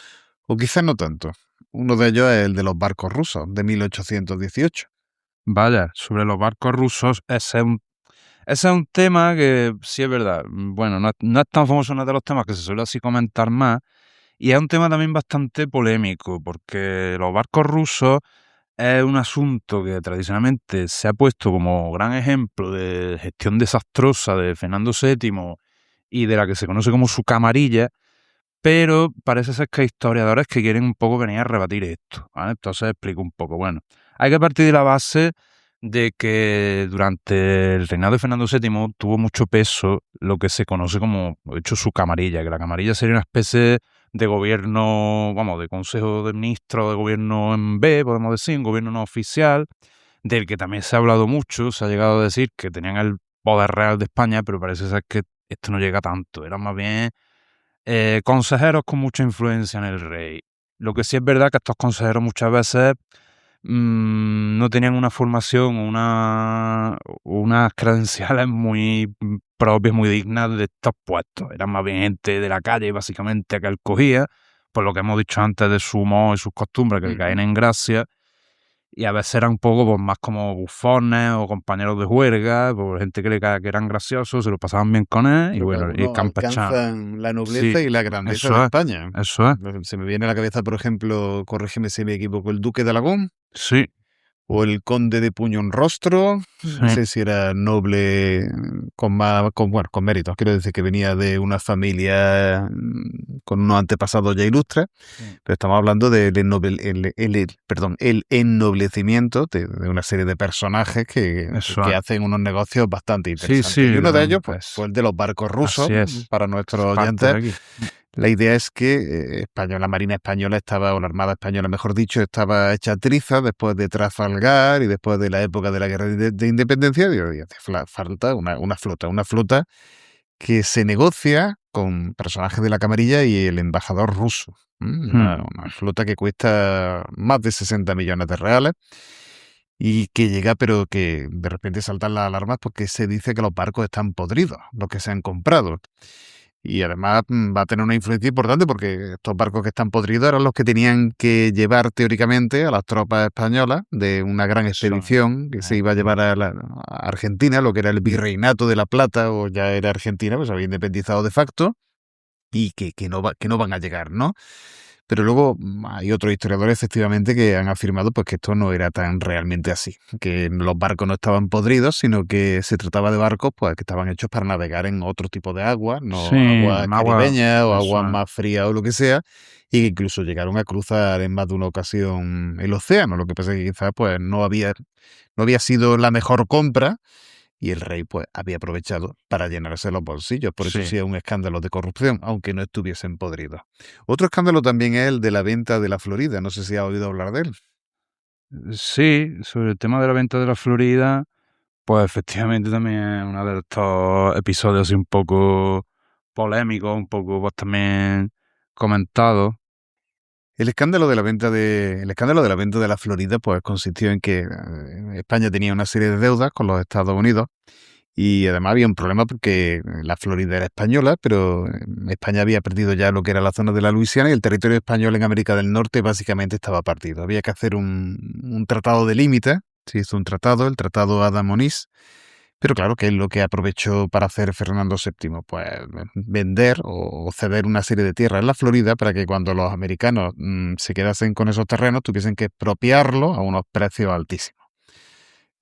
o quizás no tanto. Uno de ellos es el de los barcos rusos, de 1818. Vaya, sobre los barcos rusos, ese es un tema que sí es verdad. Bueno, no es tan famoso, no es de los temas que se suele así comentar más, y es un tema también bastante polémico, porque los barcos rusos es un asunto que tradicionalmente se ha puesto como gran ejemplo de gestión desastrosa de Fernando VII y de la que se conoce como su camarilla, pero parece ser que hay historiadores que quieren un poco venir a rebatir esto, ¿vale? Entonces explico un poco. Bueno, hay que partir de la base de que durante el reinado de Fernando VII tuvo mucho peso lo que se conoce como, de hecho, su camarilla, que la camarilla sería una especie de gobierno, vamos, de consejo de ministros, de gobierno en B, podemos decir, un gobierno no oficial, del que también se ha hablado mucho, se ha llegado a decir que tenían el poder real de España, pero parece ser que esto no llega tanto, eran más bien consejeros con mucha influencia en el rey. Lo que sí es verdad que estos consejeros muchas veces no tenían una formación, unas credenciales muy propias, muy dignas de estos puestos. Eran más bien gente de la calle, básicamente, que él cogía, por lo que hemos dicho antes de su humor y sus costumbres, que le caen en gracia. y a veces eran un poco pues, más como bufones o compañeros de juerga, pues gente que eran graciosos, se lo pasaban bien con él, y bueno, y campechanos. Alcanzan la nobleza y la grandeza de España. Eso es. Se me viene a la cabeza, por ejemplo, corrígeme si me equivoco, el Duque de Alagón. Sí. O el conde de Puño en Rostro, no sé si era noble con méritos. Quiero decir que venía de una familia con unos antepasados ya ilustres, pero estamos hablando del ennoblecimiento de una serie de personajes que hacen unos negocios bastante interesantes. Sí, y uno de ellos pues, fue el de los barcos rusos, para nuestros oyentes. La idea es que la Marina Española o la Armada Española, mejor dicho, estaba hecha triza después de Trafalgar y después de la época de la Guerra de Independencia, y hace falta una flota que se negocia con personajes de la camarilla y el embajador ruso. Una flota que cuesta más de 60 millones de reales y que llega, pero que de repente saltan las alarmas porque se dice que los barcos están podridos, los que se han comprado. Y además va a tener una influencia importante porque estos barcos que están podridos eran los que tenían que llevar teóricamente a las tropas españolas de una gran expedición que se iba a llevar a Argentina, lo que era el Virreinato de la Plata, o ya era Argentina, pues había independizado de facto, y que no van a llegar, ¿no? Pero luego hay otros historiadores efectivamente que han afirmado pues que esto no era tan realmente así, que los barcos no estaban podridos, sino que se trataba de barcos pues que estaban hechos para navegar en otro tipo de agua, no agua caribeña o agua más fría o lo que sea, y que incluso llegaron a cruzar en más de una ocasión el océano. Lo que pasa es que quizás pues no había sido la mejor compra, y el rey pues había aprovechado para llenarse los bolsillos. Por eso sí es un escándalo de corrupción, aunque no estuviesen podridos. Otro escándalo también es el de la venta de la Florida. No sé si has oído hablar de él. Sí, sobre el tema de la venta de la Florida, pues efectivamente también es uno de estos episodios así un poco polémicos, un poco pues también comentados. El escándalo de la venta de la Florida pues consistió en que España tenía una serie de deudas con los Estados Unidos, y además había un problema porque la Florida era española, pero España había perdido ya lo que era la zona de la Luisiana, y el territorio español en América del Norte básicamente estaba partido. Había que hacer un tratado de límites. Se hizo un tratado, el Tratado Adams-Onís. Pero claro, ¿qué es lo que aprovechó para hacer Fernando VII? Pues vender o ceder una serie de tierras en la Florida para que cuando los americanos se quedasen con esos terrenos tuviesen que expropiarlos a unos precios altísimos.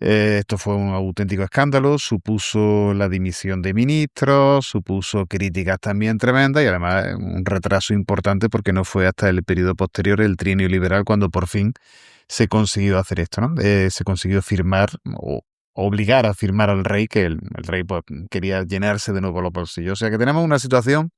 Esto fue un auténtico escándalo, supuso la dimisión de ministros, supuso críticas también tremendas y además un retraso importante porque no fue hasta el periodo posterior, el trienio liberal, cuando por fin se consiguió hacer esto, ¿no? Se consiguió firmar o obligar a firmar al rey, que el rey pues, quería llenarse de nuevo los bolsillos. O sea que tenemos una situación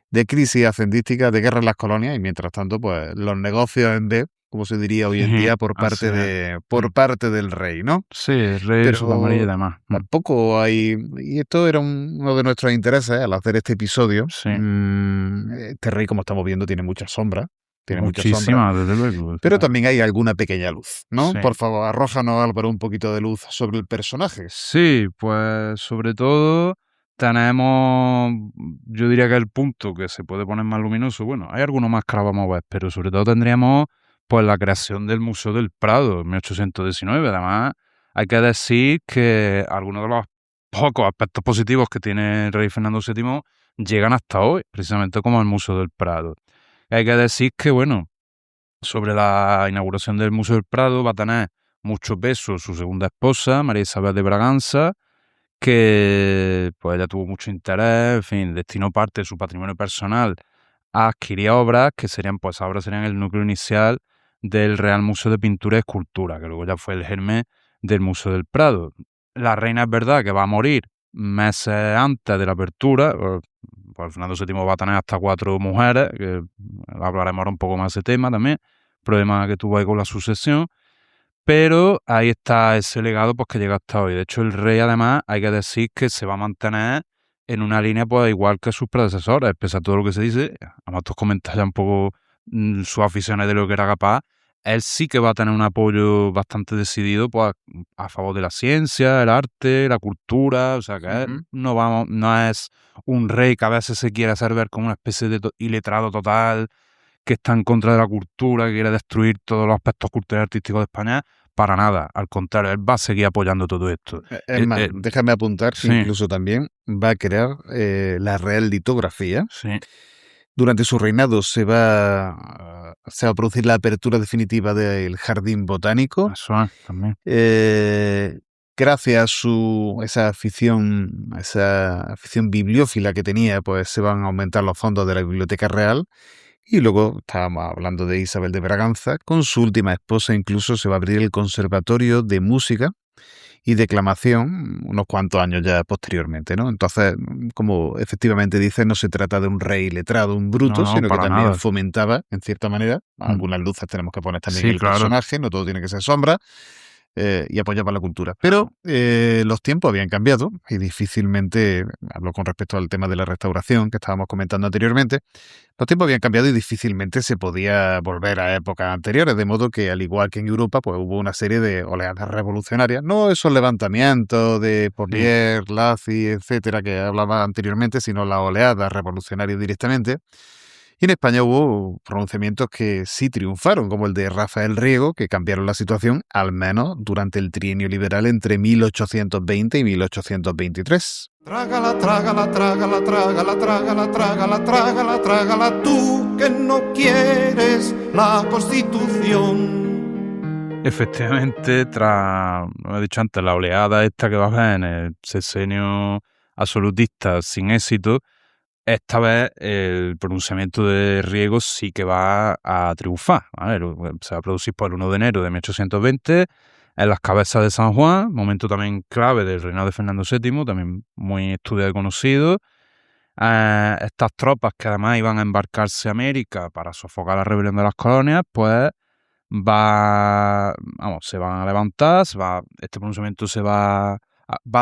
de crisis hacendística, de guerra en las colonias, y mientras tanto, pues los negocios en B, como se diría hoy en día, por parte del rey, ¿no? Sí, el rey de su camarilla y demás. Tampoco hay... Y esto era uno de nuestros intereses al hacer este episodio. Sí. Este rey, como estamos viendo, tiene muchas sombras. Tiene muchísimas, desde luego. Pero también hay alguna pequeña luz, ¿no? Sí. Por favor, arrójanos, Álvaro, un poquito de luz sobre el personaje. Sí, pues sobre todo tenemos, yo diría que el punto que se puede poner más luminoso, bueno, hay algunos más que ahora vamos a ver, pero sobre todo tendríamos pues la creación del Museo del Prado en 1819. Además, hay que decir que algunos de los pocos aspectos positivos que tiene el rey Fernando VII llegan hasta hoy, precisamente como el Museo del Prado. Hay que decir que, bueno, sobre la inauguración del Museo del Prado va a tener mucho peso su segunda esposa, María Isabel de Braganza, que pues ella tuvo mucho interés, en fin, destinó parte de su patrimonio personal a adquirir obras que ahora serían el núcleo inicial del Real Museo de Pintura y Escultura, que luego ya fue el germen del Museo del Prado. La reina es verdad que va a morir meses antes de la apertura, pues Fernando VII va a tener hasta 4 mujeres, que hablaremos ahora un poco más de ese tema también, problema que tuvo ahí con la sucesión, pero ahí está ese legado pues que llega hasta hoy. De hecho, el rey además hay que decir que se va a mantener en una línea pues igual que sus predecesores, pese a todo lo que se dice. Además, tú comentas ya un poco sus aficiones de lo que era capaz. Él sí que va a tener un apoyo bastante decidido pues, a favor de la ciencia, el arte, la cultura. O sea que él no es un rey que a veces se quiere hacer ver como una especie de iletrado total, que está en contra de la cultura, que quiere destruir todos los aspectos culturales y artísticos de España. Para nada, al contrario, él va a seguir apoyando todo esto. Es más, déjame apuntar que incluso también va a crear la Real Litografía. Sí. Durante su reinado se va a producir la apertura definitiva del Jardín Botánico. Eso también. Gracias a esa afición bibliófila que tenía, pues se van a aumentar los fondos de la Biblioteca Real. Y luego estábamos hablando de Isabel de Braganza. Con su última esposa incluso se va a abrir el Conservatorio de Música y Declamación unos cuantos años ya posteriormente, ¿no? Entonces, como efectivamente dice, no se trata de un rey letrado, un bruto, sino que también fomentaba, en cierta manera, algunas luces tenemos que poner también en el personaje, no todo tiene que ser sombra, y apoyaba la cultura. Pero los tiempos habían cambiado y difícilmente, hablo con respecto al tema de la restauración que estábamos comentando anteriormente, los tiempos habían cambiado y difícilmente se podía volver a épocas anteriores, de modo que, al igual que en Europa, pues hubo una serie de oleadas revolucionarias, no esos levantamientos de Porlier, Lacy, etcétera, que hablaba anteriormente, sino las oleadas revolucionarias directamente. Y en España hubo pronunciamientos que sí triunfaron, como el de Rafael Riego, que cambiaron la situación, al menos durante el trienio liberal entre 1820 y 1823. Trágala, trágala, trágala, trágala, trágala, trágala, trágala, trágala, tú que no quieres la Constitución. Efectivamente, tras, lo he dicho antes, la oleada esta que va a haber en el sexenio absolutista sin éxito, esta vez el pronunciamiento de Riego sí que va a triunfar, ¿vale? Se va a producir por el 1 de enero de 1820 en las Cabezas de San Juan, momento también clave del reinado de Fernando VII, también muy estudiado y conocido. Estas tropas que además iban a embarcarse a América para sofocar la rebelión de las colonias, pues se van a levantar, este pronunciamiento va a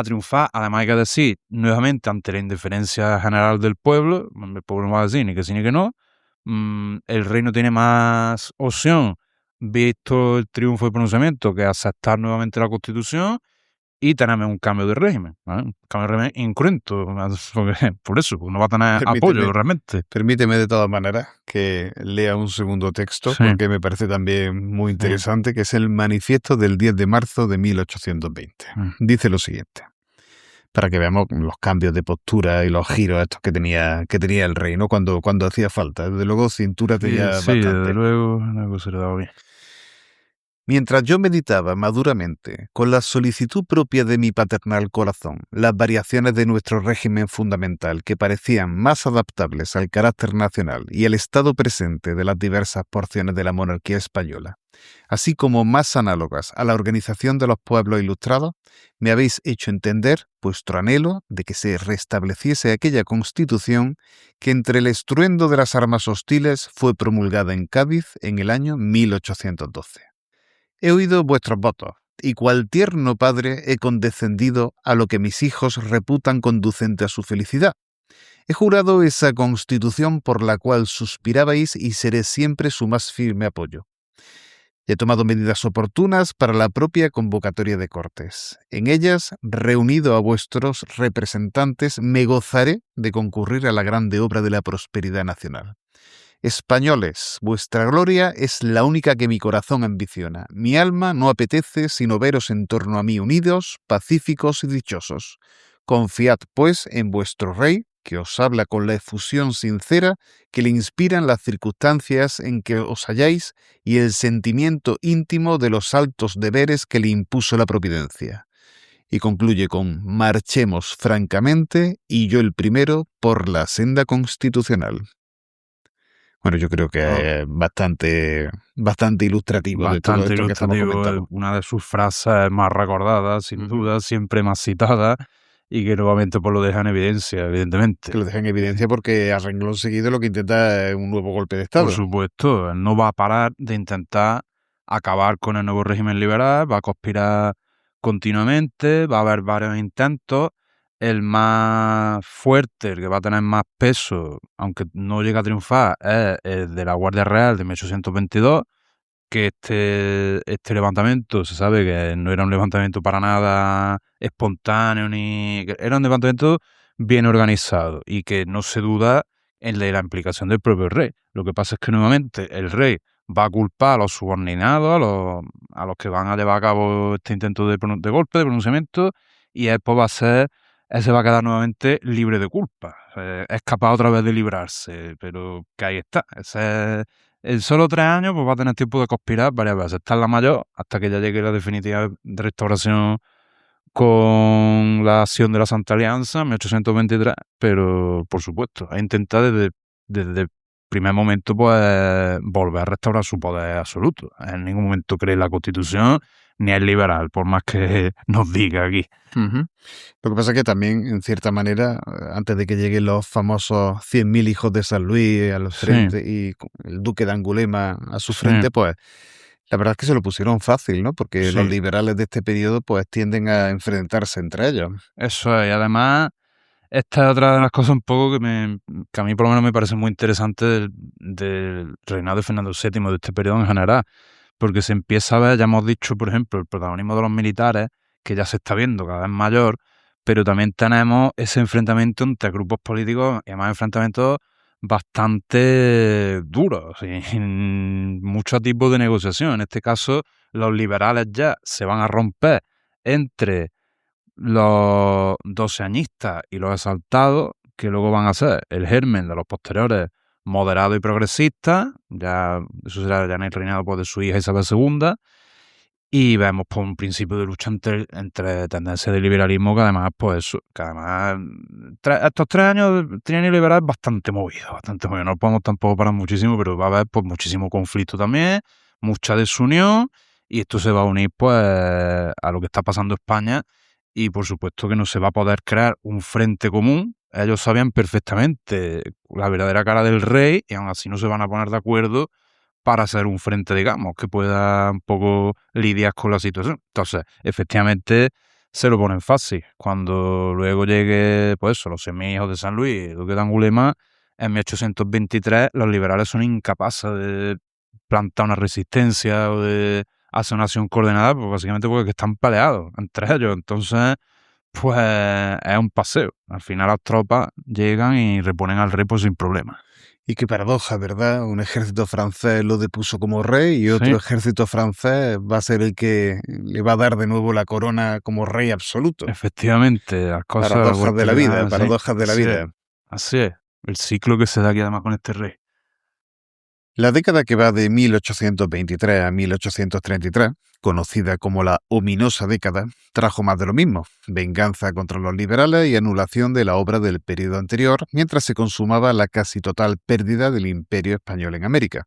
triunfar. Además hay que decir, nuevamente, ante la indiferencia general del pueblo, el pueblo no va a decir ni que sí ni que no, el rey no tiene más opción, visto el triunfo del pronunciamiento, que aceptar nuevamente la Constitución y tener un cambio de régimen, ¿vale? Un cambio de régimen incruento, porque por eso no va a tener apoyo realmente. Permíteme de todas maneras que lea un segundo texto, porque me parece también muy interesante, que es el manifiesto del 10 de marzo de 1820. Dice lo siguiente, para que veamos los cambios de postura y los giros estos que tenía el rey, ¿no? Cuando hacía falta. Desde luego, cintura tenía bastante. Sí, desde luego se le daba bien. Mientras yo meditaba maduramente, con la solicitud propia de mi paternal corazón, las variaciones de nuestro régimen fundamental que parecían más adaptables al carácter nacional y al estado presente de las diversas porciones de la monarquía española, así como más análogas a la organización de los pueblos ilustrados, me habéis hecho entender vuestro anhelo de que se restableciese aquella Constitución que entre el estruendo de las armas hostiles fue promulgada en Cádiz en el año 1812. He oído vuestros votos, y cual tierno padre he condescendido a lo que mis hijos reputan conducente a su felicidad. He jurado esa Constitución por la cual suspirabais y seré siempre su más firme apoyo. He tomado medidas oportunas para la propia convocatoria de Cortes. En ellas, reunido a vuestros representantes, me gozaré de concurrir a la grande obra de la prosperidad nacional. Españoles, vuestra gloria es la única que mi corazón ambiciona. Mi alma no apetece sino veros en torno a mí unidos, pacíficos y dichosos. Confiad, pues, en vuestro rey, que os habla con la efusión sincera que le inspiran las circunstancias en que os halláis y el sentimiento íntimo de los altos deberes que le impuso la providencia. Y concluye con: marchemos francamente, y yo el primero, por la senda constitucional. Bueno, yo creo que es bastante ilustrativo de todo esto que estamos comentando. Una de sus frases más recordadas, sin duda, siempre más citada, y que nuevamente pues lo deja en evidencia, evidentemente. Que lo deja en evidencia porque a renglón seguido lo que intenta es un nuevo golpe de Estado. Por supuesto, él no va a parar de intentar acabar con el nuevo régimen liberal, va a conspirar continuamente, va a haber varios intentos. El más fuerte, el que va a tener más peso, aunque no llega a triunfar, es el de la Guardia Real de 1822, que este levantamiento se sabe que no era un levantamiento para nada espontáneo, era un levantamiento bien organizado y que no se duda el de la implicación del propio rey. Lo que pasa es que nuevamente el rey va a culpar a los subordinados, a los que van a llevar a cabo este intento de golpe, de pronunciamiento, y él pues él se va a quedar nuevamente libre de culpa. Es capaz otra vez de librarse, pero que ahí está. En solo 3 años pues va a tener tiempo de conspirar varias veces. Está en la mayor hasta que ya llegue la definitiva restauración con la acción de la Santa Alianza en 1823, pero por supuesto, ha intentado desde el primer momento pues volver a restaurar su poder absoluto. En ningún momento cree en la Constitución ni es liberal, por más que nos diga aquí. Lo que pasa es que también, en cierta manera, antes de que lleguen los famosos 100.000 hijos de San Luis al frente y el duque de Angulema a su frente, pues la verdad es que se lo pusieron fácil, ¿no? Porque los liberales de este periodo pues tienden a enfrentarse entre ellos. Eso es, y además esta es otra de las cosas un poco que a mí por lo menos me parece muy interesante del reinado de Fernando VII, de este periodo en general, porque se empieza a ver, ya hemos dicho, por ejemplo, el protagonismo de los militares, que ya se está viendo cada vez mayor, pero también tenemos ese enfrentamiento entre grupos políticos, y además enfrentamientos bastante duros, sin mucho tipo de negociación. En este caso, los liberales ya se van a romper entre los doceañistas y los exaltados, que luego van a ser el germen de los posteriores moderados y progresistas, ya eso será ya en el reinado pues, de su hija Isabel II, y vemos pues, un principio de lucha entre tendencias de liberalismo que además, estos 3 años tienen liberal bastante movido. No podemos tampoco parar muchísimo, pero va a haber pues, muchísimo conflicto también, mucha desunión, y esto se va a unir pues a lo que está pasando en España, y por supuesto que no se va a poder crear un frente común. Ellos sabían perfectamente la verdadera cara del rey y aún así no se van a poner de acuerdo para hacer un frente, digamos, que pueda un poco lidiar con la situación. Entonces, efectivamente, se lo ponen fácil. Cuando luego llegue, pues eso, los semijos de San Luis, el duque de Angulema, en 1823 los liberales son incapaces de plantar una resistencia o de hacer una acción coordinada, pues básicamente porque están peleados entre ellos. Entonces, pues es un paseo. Al final las tropas llegan y reponen al rey pues sin problema. Y qué paradoja, ¿verdad? Un ejército francés lo depuso como rey y otro ejército francés va a ser el que le va a dar de nuevo la corona como rey absoluto. Efectivamente, las cosas... Paradojas de la vida, paradojas de la vida. Así es, el ciclo que se da aquí además con este rey. La década que va de 1823 a 1833, conocida como la ominosa década, trajo más de lo mismo, venganza contra los liberales y anulación de la obra del periodo anterior, mientras se consumaba la casi total pérdida del imperio español en América.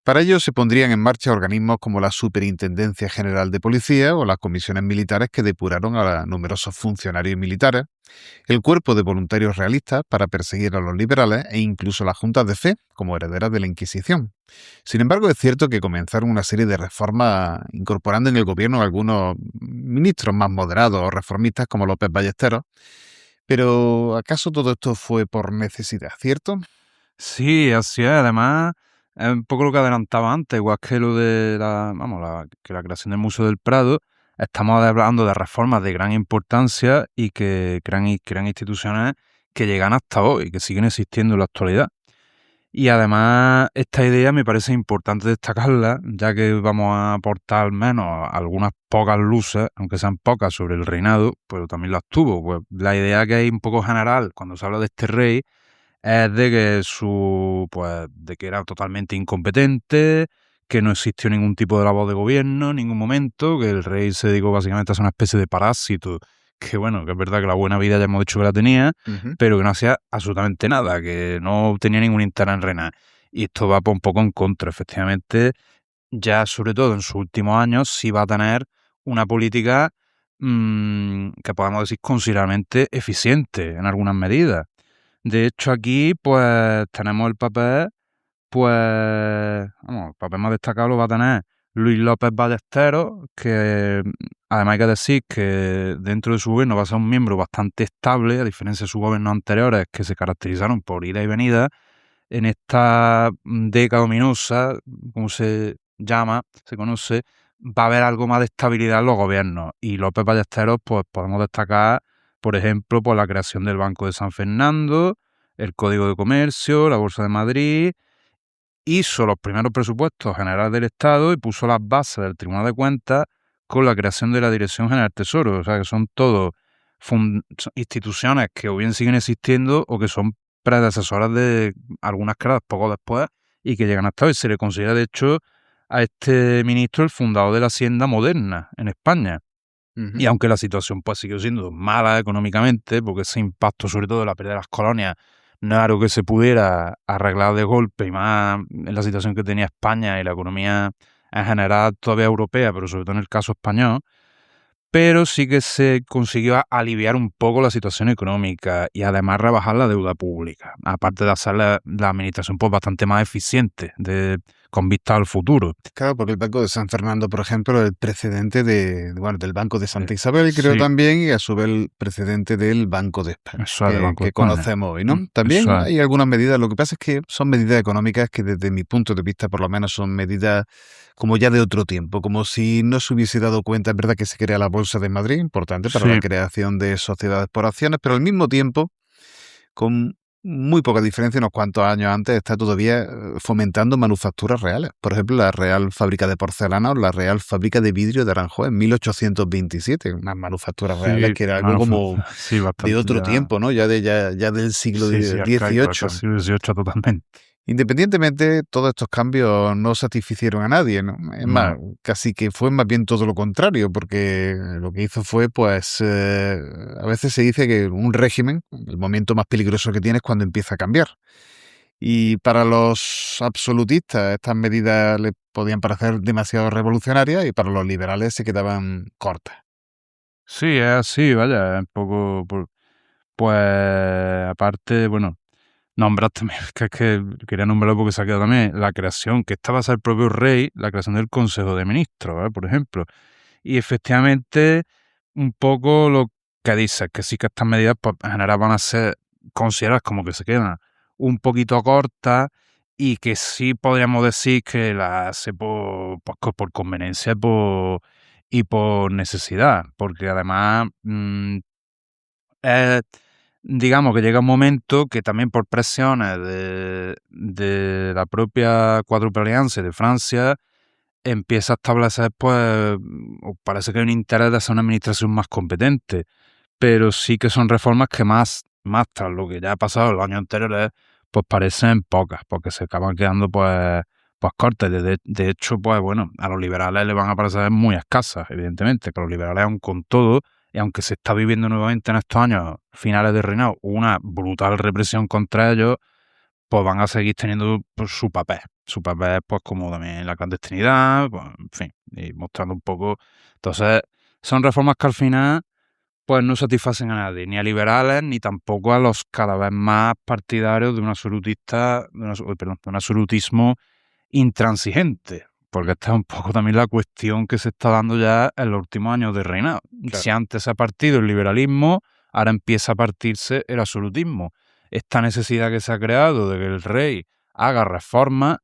Para ello se pondrían en marcha organismos como la Superintendencia General de Policía o las comisiones militares que depuraron a numerosos funcionarios militares, el Cuerpo de Voluntarios Realistas para perseguir a los liberales e incluso las juntas de fe como herederas de la Inquisición. Sin embargo, es cierto que comenzaron una serie de reformas incorporando en el gobierno a algunos ministros más moderados o reformistas como López Ballesteros, pero ¿acaso todo esto fue por necesidad, cierto? Sí, así es. Además, es un poco lo que adelantaba antes, igual que lo de la creación del Museo del Prado. Estamos hablando de reformas de gran importancia y que crean instituciones que llegan hasta hoy, que siguen existiendo en la actualidad. Y además, esta idea me parece importante destacarla, ya que vamos a aportar al menos algunas pocas luces, aunque sean pocas, sobre el reinado, pero también las tuvo. Pues la idea que hay un poco general cuando se habla de este rey es de que era totalmente incompetente, que no existió ningún tipo de labor de gobierno en ningún momento, que el rey se dedicó básicamente a ser una especie de parásito, que bueno, que es verdad que la buena vida ya hemos dicho que la tenía, pero que no hacía absolutamente nada, que no tenía ningún interés en reinar. Y esto va un poco en contra, efectivamente, ya sobre todo en sus últimos años sí va a tener una política que podemos decir considerablemente eficiente en algunas medidas. De hecho, aquí, pues, tenemos el papel más destacado lo va a tener Luis López Ballesteros, que además hay que decir que dentro de su gobierno va a ser un miembro bastante estable, a diferencia de sus gobiernos anteriores, que se caracterizaron por ida y venida. En esta década ominosa, como se llama, se conoce, va a haber algo más de estabilidad en los gobiernos. Y López Ballesteros, pues podemos destacar, por ejemplo, por la creación del Banco de San Fernando, el Código de Comercio, la Bolsa de Madrid, hizo los primeros presupuestos generales del Estado y puso las bases del Tribunal de Cuentas con la creación de la Dirección General del Tesoro. O sea, que son todo son instituciones que o bien siguen existiendo o que son predecesoras de algunas creadas poco después y que llegan hasta hoy. Se le considera, de hecho, a este ministro el fundador de la Hacienda moderna en España. Y aunque la situación pues siguió siendo mala económicamente, porque ese impacto sobre todo de la pérdida de las colonias no es algo que se pudiera arreglar de golpe, y más en la situación que tenía España y la economía en general todavía europea, pero sobre todo en el caso español, pero sí que se consiguió aliviar un poco la situación económica y además rebajar la deuda pública, aparte de hacer la administración pues bastante más eficiente con vista al futuro. Claro, porque el Banco de San Fernando, por ejemplo, el precedente del Banco de Santa Isabel, creo también, y a su vez el precedente del Banco de España, que conocemos hoy, ¿no? También hay algunas medidas, lo que pasa es que son medidas económicas que desde mi punto de vista, por lo menos, son medidas como ya de otro tiempo, como si no se hubiese dado cuenta, es verdad que se crea la Bolsa de Madrid, importante para la creación de sociedades por acciones, pero al mismo tiempo, con muy poca diferencia, unos cuantos años antes, está todavía fomentando manufacturas reales. Por ejemplo, la Real Fábrica de Porcelana o la Real Fábrica de Vidrio de Aranjuez en 1827, unas manufacturas reales que era algo como de otro tiempo, ¿no? Ya del siglo XVIII. Siglo XVIII totalmente. Independientemente, todos estos cambios no satisficieron a nadie, ¿no? Es más, casi que fue más bien todo lo contrario, porque lo que hizo fue, pues, a veces se dice que un régimen, el momento más peligroso que tiene es cuando empieza a cambiar. Y para los absolutistas estas medidas les podían parecer demasiado revolucionarias y para los liberales se quedaban cortas. Sí, es así, vaya, un poco, pues, aparte, bueno, nombraste, que es que quería nombrarlo porque se ha quedado también, la creación, que esta va a ser el propio rey, la creación del Consejo de Ministros, por ejemplo. Y efectivamente, un poco lo que dices, que sí que estas medidas pues, en general van a ser consideradas como que se quedan un poquito cortas y que sí podríamos decir que las hace por conveniencia y por necesidad, porque además digamos que llega un momento que también por presiones de la propia Cuádruple Alianza de Francia empieza a establecer, pues, parece que hay un interés de hacer una administración más competente, pero sí que son reformas que más tras lo que ya ha pasado los años anteriores, pues parecen pocas, porque se acaban quedando, pues cortas. De hecho, pues bueno, a los liberales les van a parecer muy escasas, evidentemente, que los liberales aún con todo, y aunque se está viviendo nuevamente en estos años finales de reinado una brutal represión contra ellos, pues van a seguir teniendo pues, su papel, pues como también la clandestinidad, pues, en fin, y mostrando un poco. Entonces, son reformas que al final pues no satisfacen a nadie, ni a liberales, ni tampoco a los cada vez más partidarios de un absolutismo intransigente, porque esta es un poco también la cuestión que se está dando ya en los últimos años de reinado. Claro. Si antes se ha partido el liberalismo, ahora empieza a partirse el absolutismo. Esta necesidad que se ha creado de que el rey haga reformas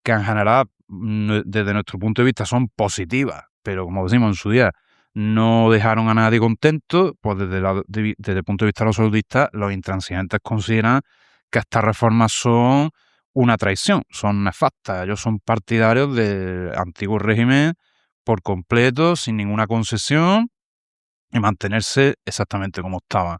que en general, desde nuestro punto de vista, son positivas, pero como decimos en su día, no dejaron a nadie contento, pues desde el punto de vista de los absolutistas, los intransigentes consideran que estas reformas son una traición, son nefastas. Ellos son partidarios del antiguo régimen por completo, sin ninguna concesión, y mantenerse exactamente como estaban.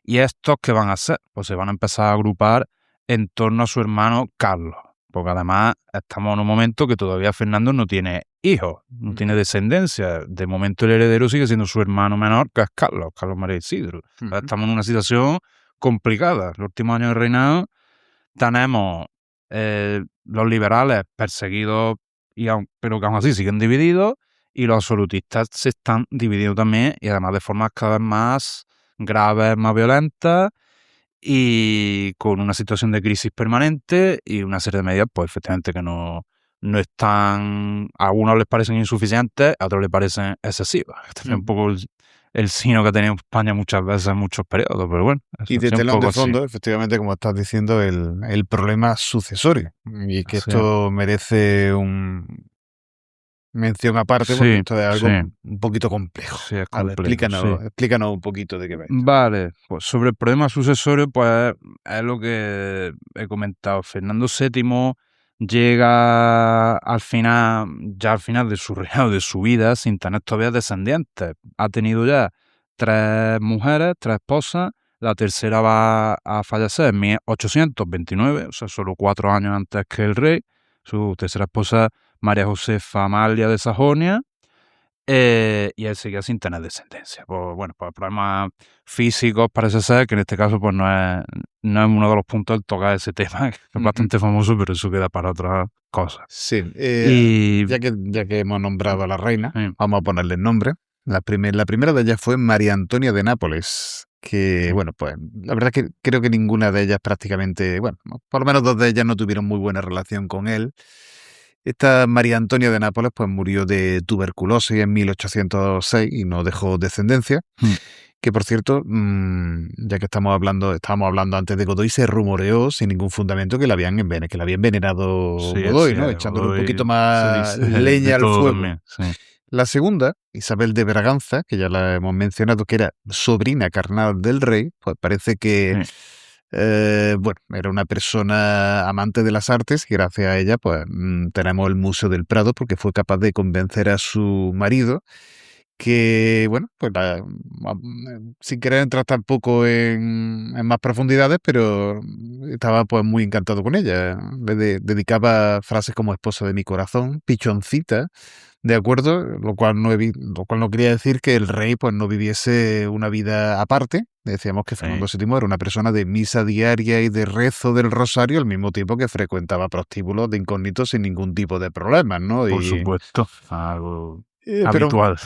¿Y estos qué van a hacer? Pues se van a empezar a agrupar en torno a su hermano Carlos, porque además estamos en un momento que todavía Fernando no tiene hijos, no tiene descendencia. De momento el heredero sigue siendo su hermano menor, que es Carlos María Isidro. Estamos en una situación complicada. Los últimos años de reinado tenemos los liberales perseguidos, pero que aún así siguen divididos, y los absolutistas se están dividiendo también, y además de formas cada vez más graves, más violentas, y con una situación de crisis permanente y una serie de medidas, pues efectivamente que no están, a algunos les parecen insuficientes, a otros les parecen excesivas. Este es un poco el signo que ha tenido España muchas veces en muchos periodos, pero bueno. Y de telón de fondo, efectivamente, como estás diciendo, el problema sucesorio, y que esto merece un mención aparte, porque esto es algo sí. un poquito complejo. Sí, es A ver, complejo, explícanos un poquito de qué va esto. Vale, pues sobre el problema sucesorio, pues es lo que he comentado. Fernando VII llega al final de su reinado, de su vida, sin tener todavía descendientes. Ha tenido ya 3 mujeres, 3 esposas. La tercera va a fallecer en 1829, o sea, solo 4 años antes que el rey. Su tercera esposa, María Josefa Amalia de Sajonia. Y él seguía sin tener descendencia. Pues bueno, por problemas físicos parece ser que en este caso pues no es uno de los puntos el tocar ese tema, que es bastante famoso, pero eso queda para otras cosas. Sí, Y ya que hemos nombrado a la reina, sí. vamos a ponerle el nombre. La primera de ellas fue María Antonia de Nápoles, que bueno, pues la verdad es que creo que ninguna de ellas prácticamente, bueno, por lo menos 2 de ellas no tuvieron muy buena relación con él. Esta María Antonia de Nápoles pues murió de tuberculosis en 1806 y no dejó descendencia. Que por cierto, ya que estábamos hablando antes de Godoy, se rumoreó sin ningún fundamento que la habían envenenado Sí, Godoy, sí, ¿no? a Echándole un Godoy poquito se más dice leña de al todo fuego. también, sí. La segunda, Isabel de Braganza, que ya la hemos mencionado, que era sobrina carnal del rey, pues parece que bueno, era una persona amante de las artes y gracias a ella pues tenemos el Museo del Prado porque fue capaz de convencer a su marido que, bueno, pues sin querer entrar tampoco en más profundidades, pero estaba pues muy encantado con ella. Dedicaba frases como esposa de mi corazón, pichoncita, ¿de acuerdo? Lo cual no quería decir que el rey pues no viviese una vida aparte. Decíamos que Fernando VII era una persona de misa diaria y de rezo del rosario al mismo tiempo que frecuentaba prostíbulos de incógnitos sin ningún tipo de problemas, ¿no? Por supuesto, algo pero habitual.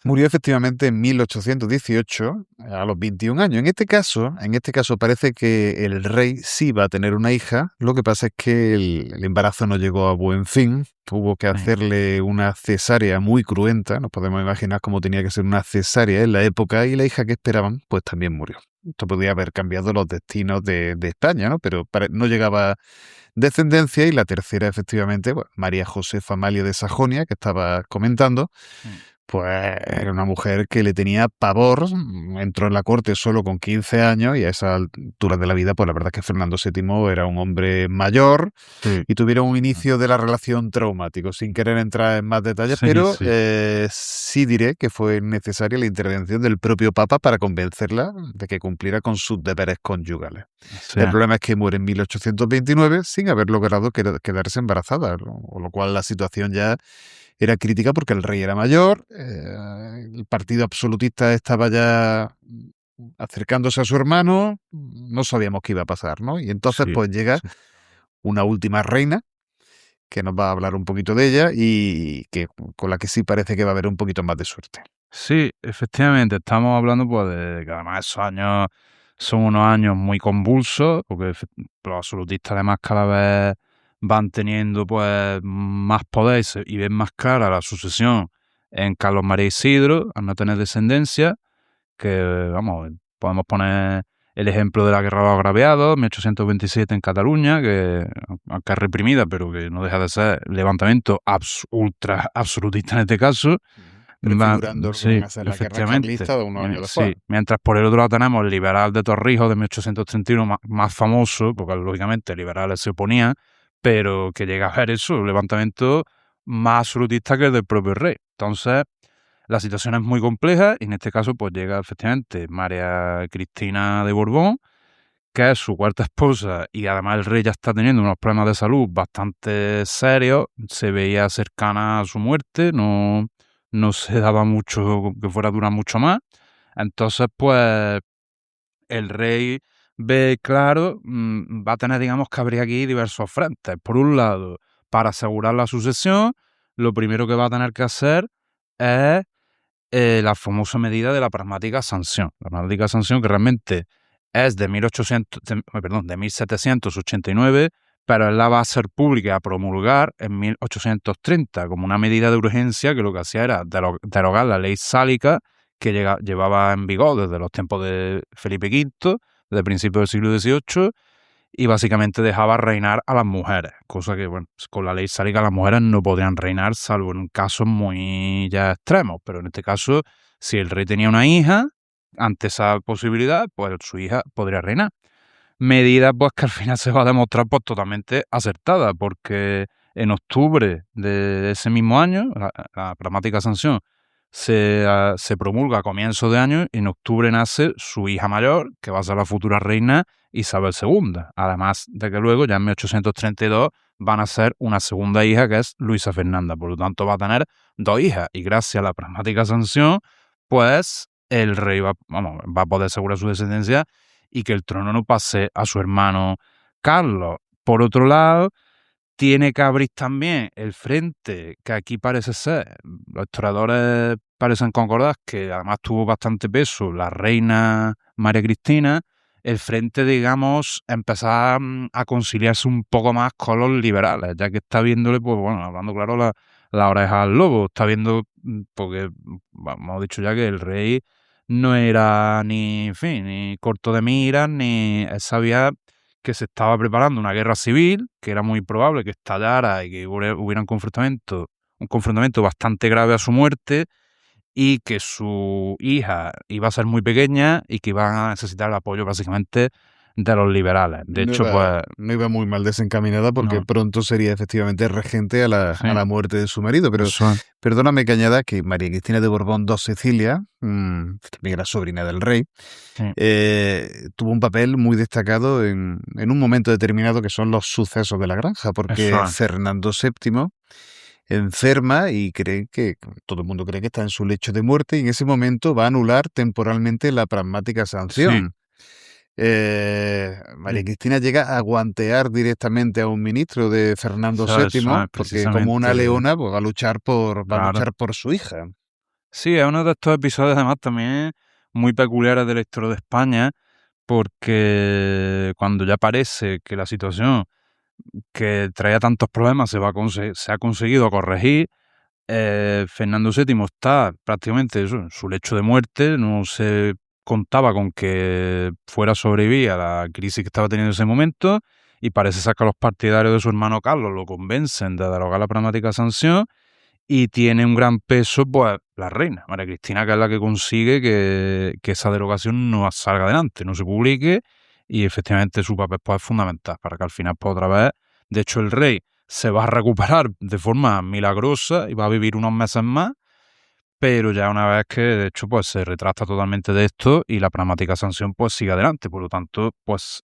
murió efectivamente en 1818 a los 21 años. En este caso parece que el rey sí va a tener una hija. Lo que pasa es que el embarazo no llegó a buen fin. Tuvo que hacerle una cesárea muy cruenta. Nos podemos imaginar cómo tenía que ser una cesárea en la época, y la hija que esperaban pues también murió. Esto podría haber cambiado los destinos de España, ¿no? Pero no llegaba descendencia, y la tercera efectivamente, bueno, María Josefa Amalia de Sajonia, que estaba comentando, pues era una mujer que le tenía pavor. Entró en la corte solo con 15 años y a esa altura de la vida, pues la verdad es que Fernando VII era un hombre mayor y tuvieron un inicio de la relación traumático, sin querer entrar en más detalles, pero sí diré que fue necesaria la intervención del propio Papa para convencerla de que cumpliera con sus deberes conyugales. El problema es que muere en 1829 sin haber logrado quedarse embarazada, con lo cual la situación ya era crítica porque el rey era mayor, el partido absolutista estaba ya acercándose a su hermano, no sabíamos qué iba a pasar, ¿no? Y entonces pues llega una última reina que nos va a hablar un poquito de ella y que con la que sí parece que va a haber un poquito más de suerte. Sí, efectivamente, estamos hablando pues de que además esos años son unos años muy convulsos, porque los absolutistas además cada vez van teniendo pues más poder y ven más clara la sucesión en Carlos María Isidro, al no tener descendencia, que vamos, podemos poner el ejemplo de la Guerra de los Agraviados, 1827 en Cataluña, que aunque es reprimida, pero que no deja de ser levantamiento ultra absolutista en este caso. Prefigurando lo que van a ser la Guerra Carlista de unos años después. Sí, mientras por el otro lado tenemos el liberal de Torrijos de 1831, más famoso, porque lógicamente liberales se oponían, pero que llega a ver eso, un levantamiento más absolutista que el del propio rey. Entonces, la situación es muy compleja y en este caso pues llega efectivamente María Cristina de Borbón, que es su cuarta esposa, y además el rey ya está teniendo unos problemas de salud bastante serios, se veía cercana a su muerte, no se daba mucho que fuera a durar mucho más. Entonces, pues, el rey ve claro, va a tener, digamos, que abrir aquí diversos frentes. Por un lado, para asegurar la sucesión, lo primero que va a tener que hacer es la famosa medida de la pragmática sanción. La pragmática sanción que realmente es de 1789, pero él la va a hacer pública y a promulgar en 1830 como una medida de urgencia que lo que hacía era derogar la ley sálica que llevaba en vigor desde los tiempos de Felipe V, desde principios del siglo XVIII, y básicamente dejaba reinar a las mujeres, cosa que, bueno, con la ley sálica las mujeres no podrían reinar salvo en casos muy ya extremos, pero en este caso, si el rey tenía una hija, ante esa posibilidad, pues su hija podría reinar. Medida pues que al final se va a demostrar pues totalmente acertada, porque en octubre de ese mismo año, la pragmática sanción se promulga a comienzos de año y en octubre nace su hija mayor, que va a ser la futura reina Isabel II. Además de que luego, ya en 1832, van a ser una segunda hija que es Luisa Fernanda. Por lo tanto, va a tener 2 hijas y gracias a la pragmática sanción, pues el rey va a poder asegurar su descendencia y que el trono no pase a su hermano Carlos. Por otro lado, tiene que abrir también el frente, que aquí parece ser, los historiadores parecen concordar que además tuvo bastante peso la reina María Cristina, el frente, digamos, empezar a conciliarse un poco más con los liberales, ya que está viéndole, pues bueno, hablando claro, la oreja al lobo, está viendo, porque hemos dicho ya que el rey no era ni, en fin, ni corto de miras, ni él sabía que se estaba preparando una guerra civil, que era muy probable que estallara y que hubiera un confrontamiento bastante grave a su muerte, y que su hija iba a ser muy pequeña y que iban a necesitar el apoyo básicamente de los liberales. De hecho, pues... No iba muy mal desencaminada porque No. pronto sería efectivamente regente a la muerte de su marido. Pero perdóname que añada que María Cristina de Borbón dos Sicilia, también era sobrina del rey, tuvo un papel muy destacado en un momento determinado que son los sucesos de la granja, porque Fernando VII enferma y todo el mundo cree que está en su lecho de muerte y en ese momento va a anular temporalmente la pragmática sanción. María Cristina llega a guantear directamente a un ministro de Fernando VII porque como una leona pues, va a luchar por su hija. Sí, es uno de estos episodios además también muy peculiares de la historia de España, porque cuando ya parece que la situación que traía tantos problemas se ha conseguido corregir, Fernando VII está prácticamente en su lecho de muerte, no se contaba con que fuera a sobrevivir a la crisis que estaba teniendo en ese momento, y parece ser que los partidarios de su hermano Carlos lo convencen de derogar la pragmática sanción, y tiene un gran peso pues la reina María Cristina, que es la que consigue que esa derogación no salga adelante, no se publique, y efectivamente su papel pues, es fundamental para que al final pues, otra vez, de hecho el rey se va a recuperar de forma milagrosa y va a vivir unos meses más, pero ya una vez que de hecho pues se retracta totalmente de esto y la pragmática sanción pues sigue adelante, por lo tanto pues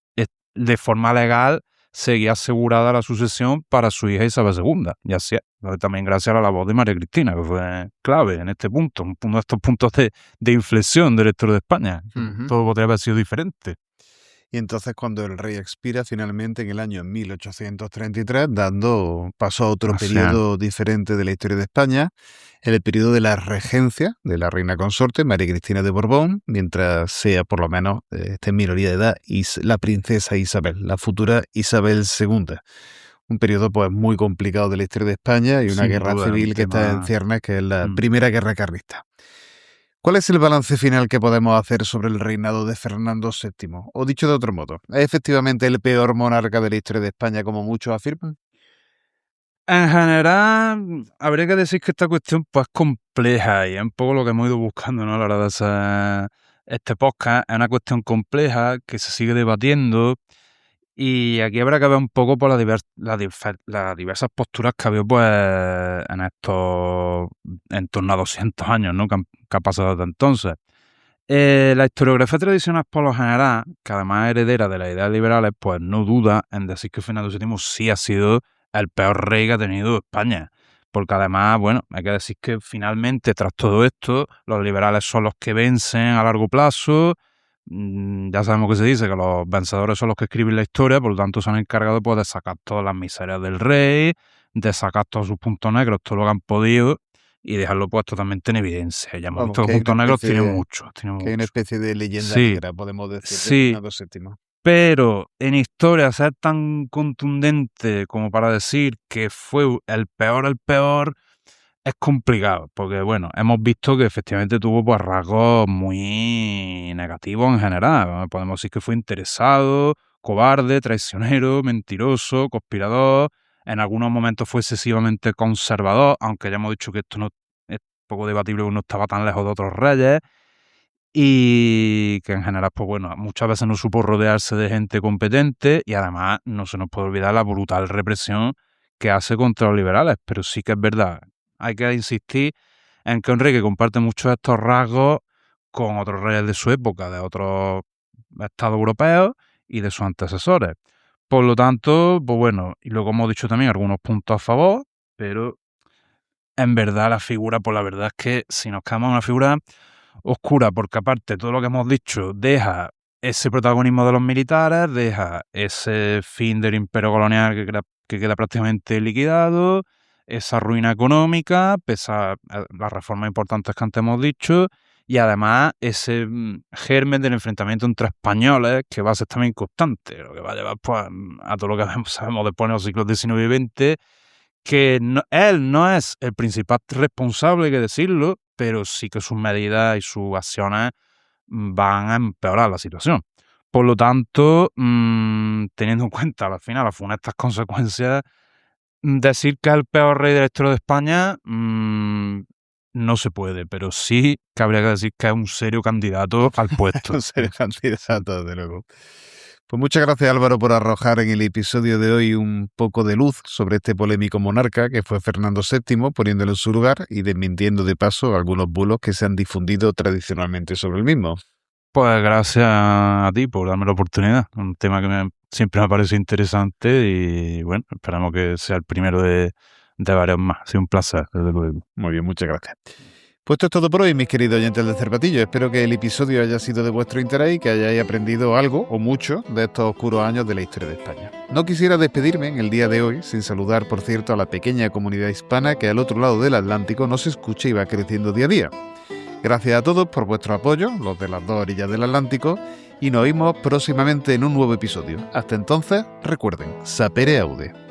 de forma legal seguía asegurada la sucesión para su hija Isabel II, y así es, también gracias a la voz de María Cristina, que fue clave en este punto, uno de estos puntos de inflexión del historia de España. Todo podría haber sido diferente. Y entonces cuando el rey expira finalmente en el año 1833, dando paso a otro periodo diferente de la historia de España, el periodo de la regencia de la reina consorte María Cristina de Borbón, mientras sea por lo menos esté en minoría de edad, y la princesa Isabel, la futura Isabel II. Un periodo pues muy complicado de la historia de España y una guerra civil que está en ciernes, que es la primera guerra carlista. ¿Cuál es el balance final que podemos hacer sobre el reinado de Fernando VII? O dicho de otro modo, ¿es efectivamente el peor monarca de la historia de España, como muchos afirman? En general, habría que decir que esta cuestión pues, es compleja y es un poco lo que hemos ido buscando, ¿no? A la hora de hacer este podcast. Es una cuestión compleja que se sigue debatiendo, y aquí habrá que ver un poco por las diversas posturas que ha habido pues, en torno a 200 años, ¿no? que ha pasado desde entonces. La historiografía tradicional, por lo general, que además es heredera de las ideas liberales, pues no duda en decir que Fernando VII sí ha sido el peor rey que ha tenido España. Porque además, bueno, hay que decir que finalmente, tras todo esto, los liberales son los que vencen a largo plazo. Ya sabemos que se dice que los vencedores son los que escriben la historia, por lo tanto se han encargado pues, de sacar todas las miserias del rey, de sacar todos sus puntos negros, todo lo que han podido, y dejarlo pues totalmente en evidencia. Ya hemos visto que puntos negros tiene mucho. Que hay una especie de leyenda negra, podemos decir, de Fernando VII. Pero en historia ser tan contundente como para decir que fue el peor, es complicado, porque bueno, hemos visto que efectivamente tuvo pues, rasgos muy negativos en general. Podemos decir que fue interesado, cobarde, traicionero, mentiroso, conspirador. En algunos momentos fue excesivamente conservador, aunque ya hemos dicho que esto no es poco debatible, porque no estaba tan lejos de otros reyes. Y que en general, pues bueno, muchas veces no supo rodearse de gente competente, y además no se nos puede olvidar la brutal represión que hace contra los liberales. Pero sí que es verdad, hay que insistir en que Enrique comparte muchos de estos rasgos con otros reyes de su época, de otros estados europeos y de sus antecesores. Por lo tanto, pues bueno, y luego hemos dicho también algunos puntos a favor, pero en verdad la figura, pues la verdad es que si nos quedamos en una figura oscura, porque aparte todo lo que hemos dicho deja ese protagonismo de los militares, deja ese fin del imperio colonial que queda prácticamente liquidado, esa ruina económica, pese a las reformas importantes que antes hemos dicho, y además ese germen del enfrentamiento entre españoles que va a ser también constante, lo que va a llevar pues, a todo lo que sabemos después en los siglos XIX y XX, que él no es el principal responsable, hay que decirlo, pero sí que sus medidas y sus acciones van a empeorar la situación. Por lo tanto, teniendo en cuenta al final las funestas consecuencias, decir que es el peor rey de la historia de España no se puede, pero sí que habría que decir que es un serio candidato al puesto. Un serio candidato, desde luego. Pues muchas gracias, Álvaro, por arrojar en el episodio de hoy un poco de luz sobre este polémico monarca que fue Fernando VII, poniéndolo en su lugar y desmintiendo de paso algunos bulos que se han difundido tradicionalmente sobre el mismo. Pues gracias a ti por darme la oportunidad. Un tema que siempre me ha parecido interesante y bueno, esperamos que sea el primero de varios más. Ha sido un placer, desde luego. Muy bien, muchas gracias. Pues esto es todo por hoy, mis queridos oyentes de Cervatillo. Espero que el episodio haya sido de vuestro interés y que hayáis aprendido algo o mucho de estos oscuros años de la historia de España. No quisiera despedirme en el día de hoy sin saludar, por cierto, a la pequeña comunidad hispana que al otro lado del Atlántico nos escucha y va creciendo día a día. Gracias a todos por vuestro apoyo, los de las dos orillas del Atlántico, y nos oímos próximamente en un nuevo episodio. Hasta entonces, recuerden, sapere aude.